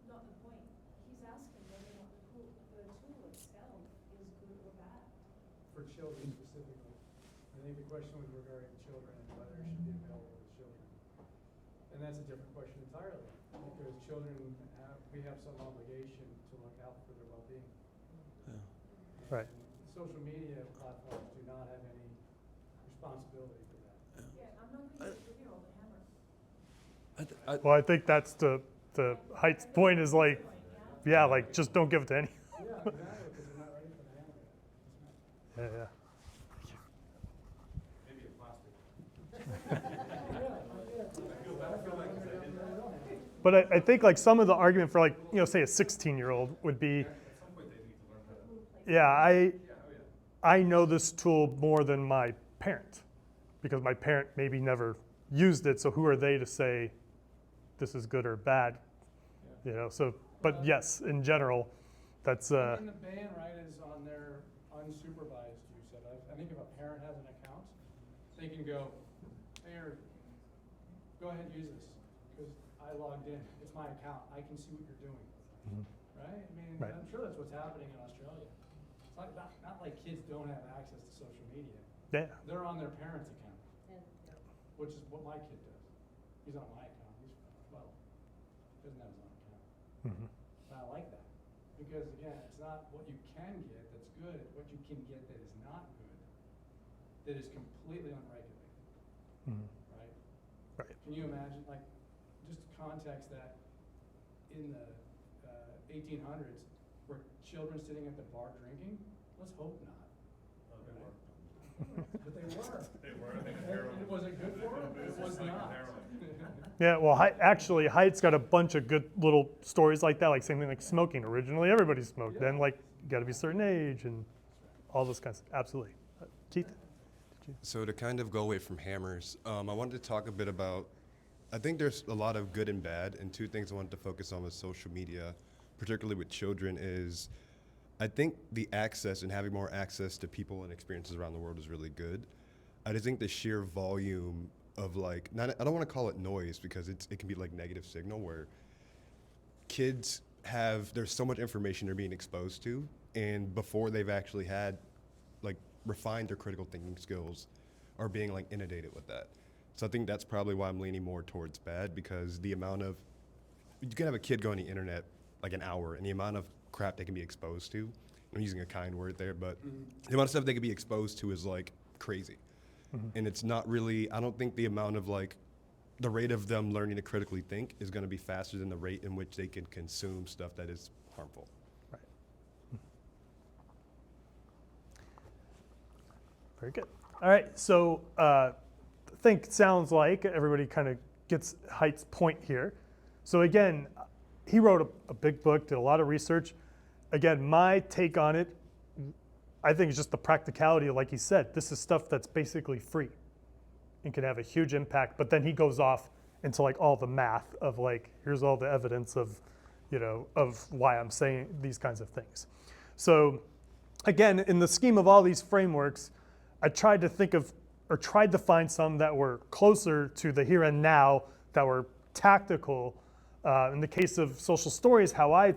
Not the point. He's asking whether or not the tool itself is good or bad. For children specifically. I think the question was regarding children and whether it should be available to children. And that's a different question entirely, because children we have some obligation to look out for their well-being. Yeah. Right. And social media platforms do not have any responsibility for that. Yeah, I'm not going to give you all the hammer. Well, I think that's the Height's point is like, yeah, like just don't give it to any. Yeah, exactly, because they're not ready for the hammer yet. Yeah. Maybe a plastic. I feel like because I did that. But I think like some of the argument for like, you know, say a 16-year-old would be, At some point they need to learn how to. yeah, Yeah, oh yeah. I know this tool more than my parent because my parent maybe never used it. So who are they to say this is good or bad? You know, so, but yes, in general, that's, And the ban, right, is on their unsupervised use of it. I think if a parent has an account, they can go, here, go ahead and use this, because I logged in, it's my account, I can see what you're doing. Right? I mean, Right. I'm sure that's what's happening in Australia. It's like not like kids don't have access to social media. yeah. They're on their parents' account, which is what my kid does. He's on my account. Doesn't have his own account. Mhm. And I like that. Because again, it's not what you can get that's good, it's what you can get that is not good, that is completely unregulated, Mhm. right? Right. Can you imagine, like, just context that in the 1800s, were children sitting at the bar drinking? Let's hope not. They were. But they were. They were. I think heroin. Was it good for them? It was like not. heroin. Yeah, well, actually, Height's got a bunch of good little stories like that, like same thing like smoking. Originally, everybody smoked. Then, like, you got to be a certain age and all those kinds of, absolutely. Keith? So to kind of go away from hammers, I wanted to talk a bit about, I think there's a lot of good and bad, and two things I wanted to focus on with social media, particularly with children, is I think the access and having more access to people and experiences around the world is really good. I just think the sheer volume of I don't want to call it noise because it can be like negative signal where kids there's so much information they're being exposed to, and before they've actually had like refined their critical thinking skills or being like inundated with that. So I think that's probably why I'm leaning more towards bad, because the amount of, you can have a kid go on the internet like an hour, and the amount of crap they can be exposed to, I'm using a kind word there, but the amount of stuff they can be exposed to is like crazy. And it's not really, I don't think the amount of like, the rate of them learning to critically think is going to be faster than the rate in which they can consume stuff that is harmful. Right. Very good. All right, so I think it sounds like everybody kind of gets Haidt's point here. So again, he wrote a big book, did a lot of research. Again, my take on it, I think it's just the practicality, like he said. This is stuff that's basically free and can have a huge impact, but then he goes off into like all the math of like, here's all the evidence of, of why I'm saying these kinds of things. So again, in the scheme of all these frameworks, I tried to think of, or tried to find some that were closer to the here and now, that were tactical. In the case of social stories, the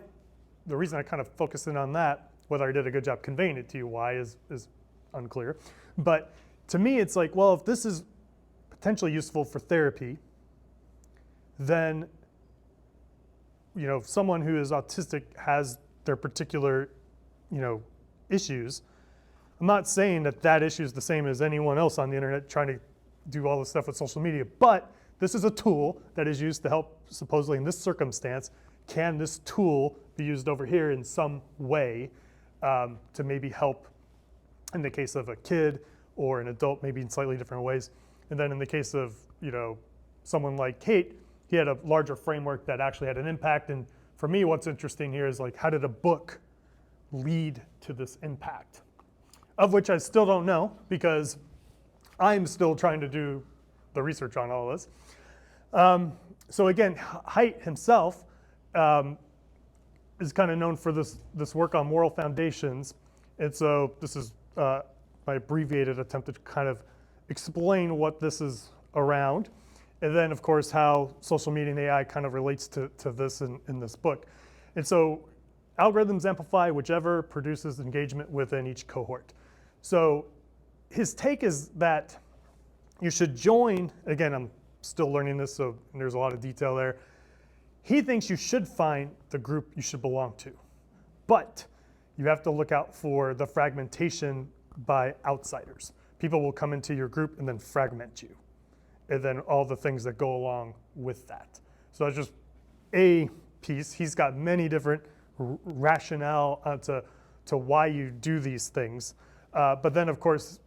reason I kind of focused in on that, whether I did a good job conveying it to you, why is unclear. But to me, it's like, well, if this is potentially useful for therapy, then if someone who is autistic has their particular issues, I'm not saying that issue is the same as anyone else on the internet trying to do all this stuff with social media, but this is a tool that is used to help, supposedly in this circumstance. Can this tool be used over here in some way to maybe help in the case of a kid or an adult, maybe in slightly different ways? And then in the case of someone like Kate, he had a larger framework that actually had an impact. And for me, what's interesting here is like, how did a book lead to this impact? Of which I still don't know, because I'm still trying to do the research on all this. So again, Haidt himself is kind of known for this work on moral foundations. And so this is my abbreviated attempt to kind of explain what this is around. And then, of course, how social media and AI kind of relates to this in this book. And so algorithms amplify whichever produces engagement within each cohort. So his take is that you should join, again, I'm still learning this, so there's a lot of detail there. He thinks you should find the group you should belong to, but you have to look out for the fragmentation by outsiders. People will come into your group and then fragment you, and then all the things that go along with that. So that's just a piece. He's got many different rationale to why you do these things. But then, of course,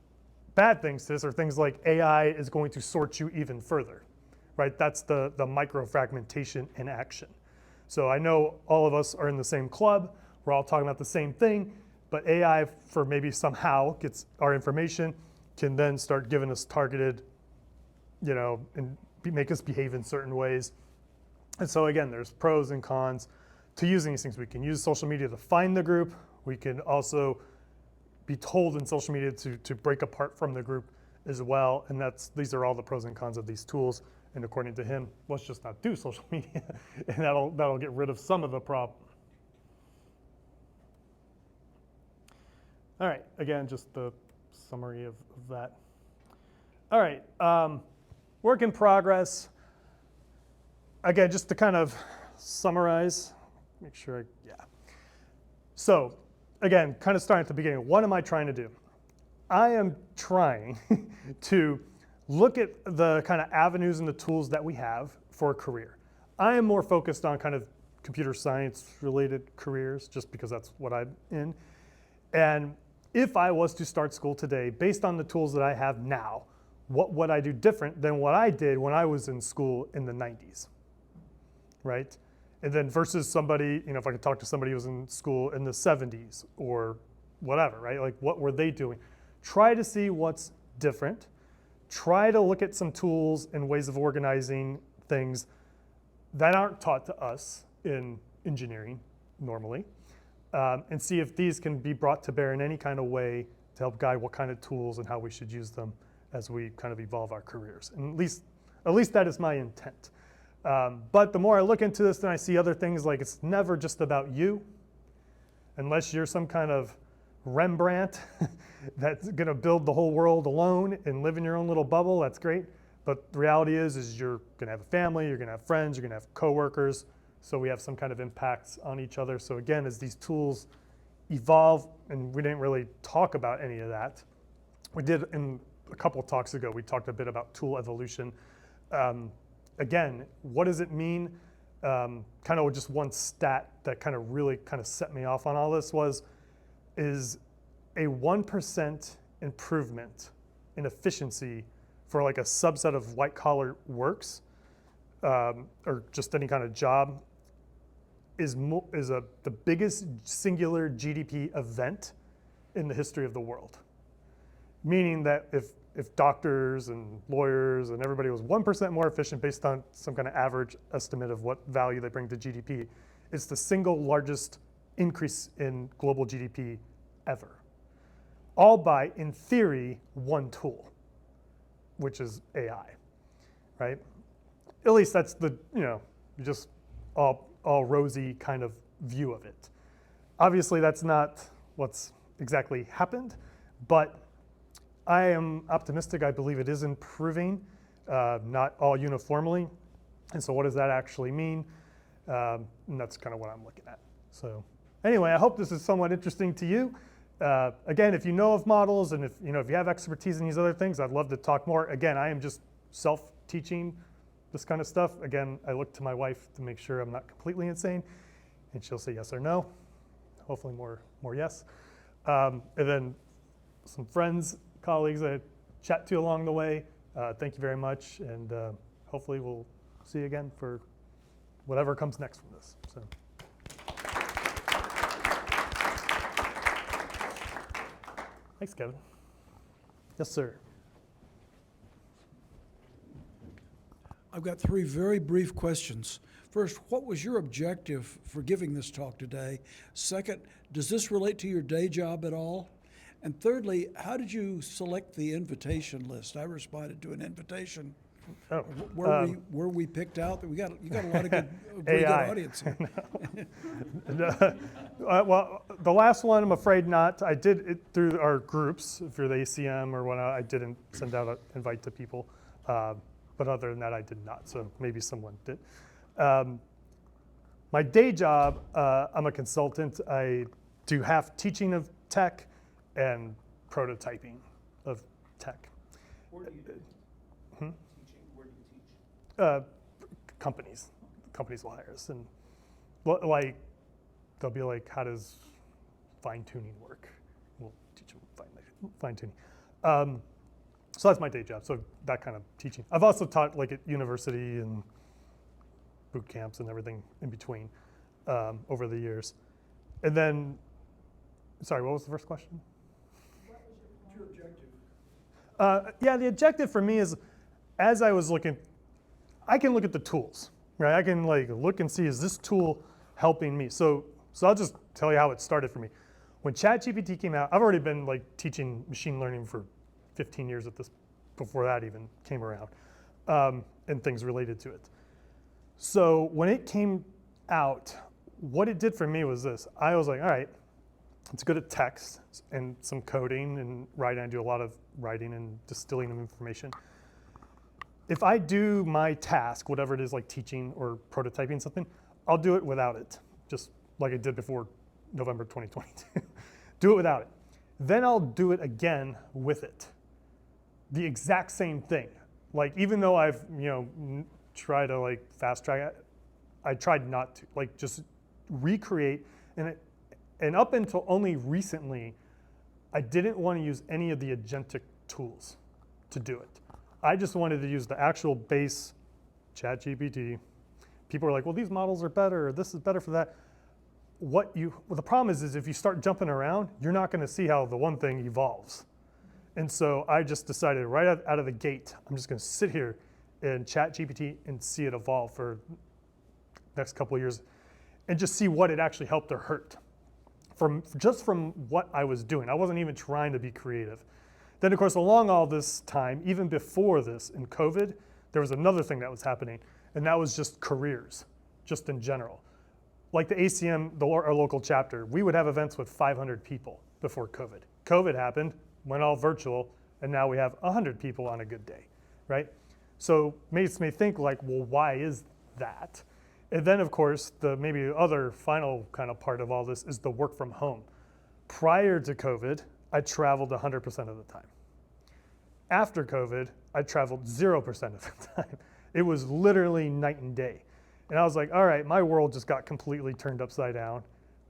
bad things to this are things like AI is going to sort you even further, right? That's the micro-fragmentation in action. So I know all of us are in the same club. We're all talking about the same thing, but AI, for maybe somehow gets our information, can then start giving us targeted, and make us behave in certain ways. And so again, there's pros and cons to using these things. We can use social media to find the group. We can also be told in social media to break apart from the group as well. And these are all the pros and cons of these tools. And according to him, let's just not do social media, and that'll get rid of some of the problem. All right, again, just the summary of that. All right, work in progress. Again, just to kind of summarize, make sure, So again, kind of starting at the beginning, what am I trying to do? I am trying to look at the kind of avenues and the tools that we have for a career. I am more focused on kind of computer science related careers, just because that's what I'm in. And if I was to start school today, based on the tools that I have now, what would I do different than what I did when I was in school in the 90s, right? And then versus somebody, if I could talk to somebody who was in school in the 70s or whatever, right? Like, what were they doing? Try to see what's different. Try to look at some tools and ways of organizing things that aren't taught to us in engineering normally, and see if these can be brought to bear in any kind of way to help guide what kind of tools and how we should use them as we kind of evolve our careers. And at least that is my intent. But the more I look into this, then I see other things like it's never just about you, unless you're some kind of Rembrandt that's going to build the whole world alone and live in your own little bubble. That's great. But the reality is you're going to have a family, you're going to have friends, you're going to have coworkers. So we have some kind of impacts on each other. So again, as these tools evolve, and we didn't really talk about any of that. We did in a couple of talks ago, we talked a bit about tool evolution. Again, what does it mean? Kind of just one stat that kind of really kind of set me off on all this is a 1% improvement in efficiency for like a subset of white collar works or just any kind of job is the biggest singular GDP event in the history of the world. Meaning that if doctors and lawyers and everybody was 1% more efficient based on some kind of average estimate of what value they bring to GDP, it's the single largest increase in global GDP ever. All by, in theory, one tool, which is AI, right? At least that's the, just all rosy kind of view of it. Obviously, that's not what's exactly happened, but I am optimistic. I believe it is improving, not all uniformly. And so what does that actually mean? And that's kind of what I'm looking at. So anyway, I hope this is somewhat interesting to you. Again, if you know of models and if you have expertise in these other things, I'd love to talk more. Again, I am just self-teaching this kind of stuff. Again, I look to my wife to make sure I'm not completely insane, and she'll say yes or no. Hopefully more yes. And then some friends, colleagues I chat to along the way. Thank you very much, and hopefully we'll see you again for whatever comes next from this. So. Thanks, Kevin. Yes, sir. I've got 3 very brief questions. First, what was your objective for giving this talk today? Second, does this relate to your day job at all? And thirdly, how did you select the invitation list? I responded to an invitation. Oh, were we picked out? You got a lot of good, very good audience here. Well, the last one, I'm afraid not. I did it through our groups. If you're the ACM or whatnot, I didn't send out an invite to people. But other than that, I did not. So maybe someone did. My day job, I'm a consultant. I do half teaching of tech and prototyping of tech. Where do you do teaching? Where do you teach? Companies will hire us, and like they'll be like, "How does fine tuning work?" We'll teach them fine tuning. So that's my day job. So that kind of teaching. I've also taught like at university and boot camps and everything in between over the years. And then, sorry, what was the first question? What's your objective? Yeah, the objective for me is, as I was looking, I can look at the tools, right? I can like look and see, is this tool helping me? So I'll just tell you how it started for me. When ChatGPT came out, I've already been like teaching machine learning for 15 years before that even came around, and things related to it. So when it came out, what it did for me was this. I was like, all right, it's good at text and some coding and writing. I do a lot of writing and distilling of information. If I do my task, whatever it is, like teaching or prototyping something, I'll do it without it, just like I did before November 2022. Do it without it. Then I'll do it again with it. The exact same thing. Like, even though I've, tried to like fast track it, I tried not to, like just recreate. And up until only recently, I didn't want to use any of the agentic tools to do it. I just wanted to use the actual base ChatGPT. People are like, well, these models are better, or this is better for that. The problem is if you start jumping around, you're not going to see how the one thing evolves. And so I just decided right out of the gate, I'm just going to sit here and ChatGPT and see it evolve for the next couple of years and just see what it actually helped or hurt from what I was doing. I wasn't even trying to be creative. Then, of course, along all this time, even before this, in COVID, there was another thing that was happening. And that was just careers, just in general. Like the ACM, our local chapter, we would have events with 500 people before COVID. COVID happened, went all virtual, and now we have 100 people on a good day, right? So makes me think like, well, why is that? And then of course, the maybe other final kind of part of all this is the work from home. Prior to COVID, I traveled 100% of the time. After COVID, I traveled 0% of the time. It was literally night and day. And I was like, all right, my world just got completely turned upside down.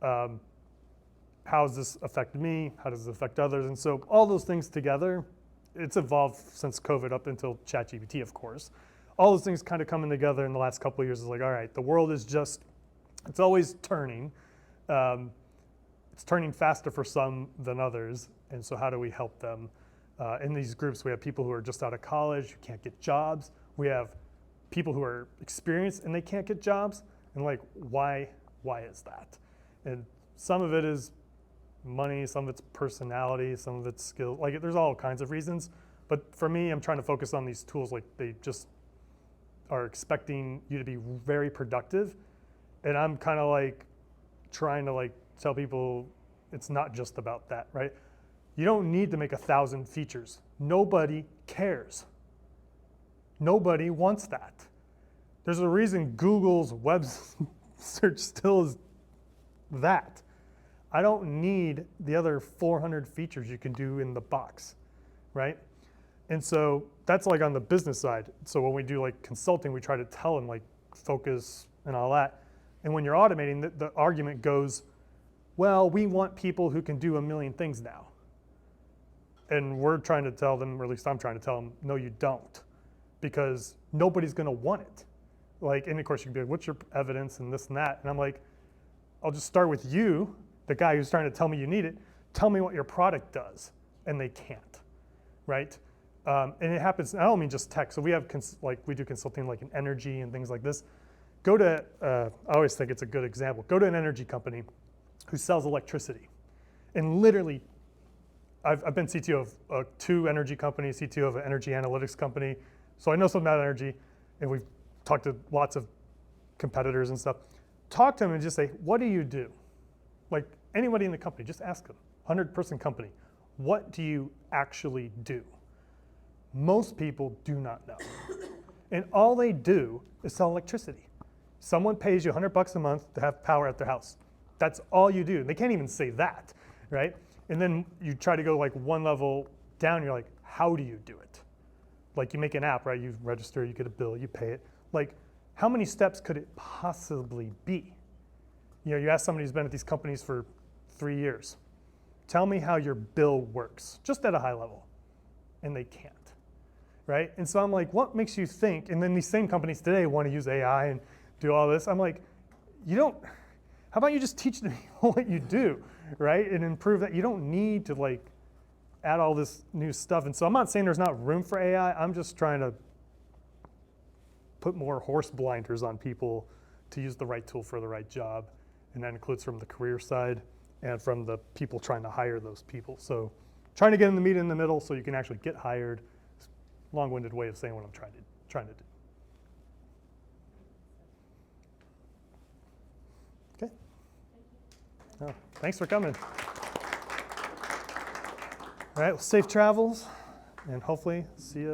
How does this affect me? How does it affect others? And so all those things together, it's evolved since COVID up until ChatGPT, of course. All those things kind of coming together in the last couple of years is like, all right, the world is just, it's always turning. It's turning faster for some than others. And so how do we help them? In these groups, we have people who are just out of college, who can't get jobs. We have people who are experienced and they can't get jobs. And like, why is that? And some of it is money, some of it's personality, some of it's skill. Like there's all kinds of reasons. But for me, I'm trying to focus on these tools like they just are expecting you to be very productive. And I'm kind of like trying to like tell people it's not just about that, right? You don't need to make 1,000 features. Nobody cares. Nobody wants that. There's a reason Google's web search still is that. I don't need the other 400 features you can do in the box, right? And so that's like on the business side. So when we do like consulting, we try to tell them like focus and all that. And when you're automating, the argument goes, well, we want people who can do a million things now. And we're trying to tell them, or at least I'm trying to tell them, no, you don't, because nobody's gonna want it. Like, and of course you can be like, what's your evidence and this and that? And I'm like, I'll just start with you, the guy who's trying to tell me you need it. Tell me what your product does, and they can't, right? And it happens. I don't mean just tech. So we have we do consulting like in energy and things like this. Go to, I always think it's a good example. Go to an energy company who sells electricity, and literally, I've been CTO of 2 energy companies, CTO of an energy analytics company, so I know something about energy, and we've talked to lots of competitors and stuff. Talk to them and just say, what do you do? Like anybody in the company, just ask them, 100-person company, what do you actually do? Most people do not know. And all they do is sell electricity. Someone pays you $100 a month to have power at their house. That's all you do. They can't even say that, right? And then you try to go like one level down, you're like, how do you do it? Like you make an app, right? You register, you get a bill, you pay it. Like, how many steps could it possibly be? You know, you ask somebody who's been at these companies for 3 years, tell me how your bill works, just at a high level. And they can't, right? And so I'm like, what makes you think, and then these same companies today want to use AI and do all this. I'm like, how about you just teach the people what you do, right? And improve that. You don't need to like add all this new stuff. And so I'm not saying there's not room for AI. I'm just trying to put more horse blinders on people to use the right tool for the right job. And that includes from the career side and from the people trying to hire those people. So trying to get in the meet in the middle so you can actually get hired. Long-winded way of saying what I'm trying to do. Okay. Oh, thanks for coming. All right, well, safe travels, and hopefully see you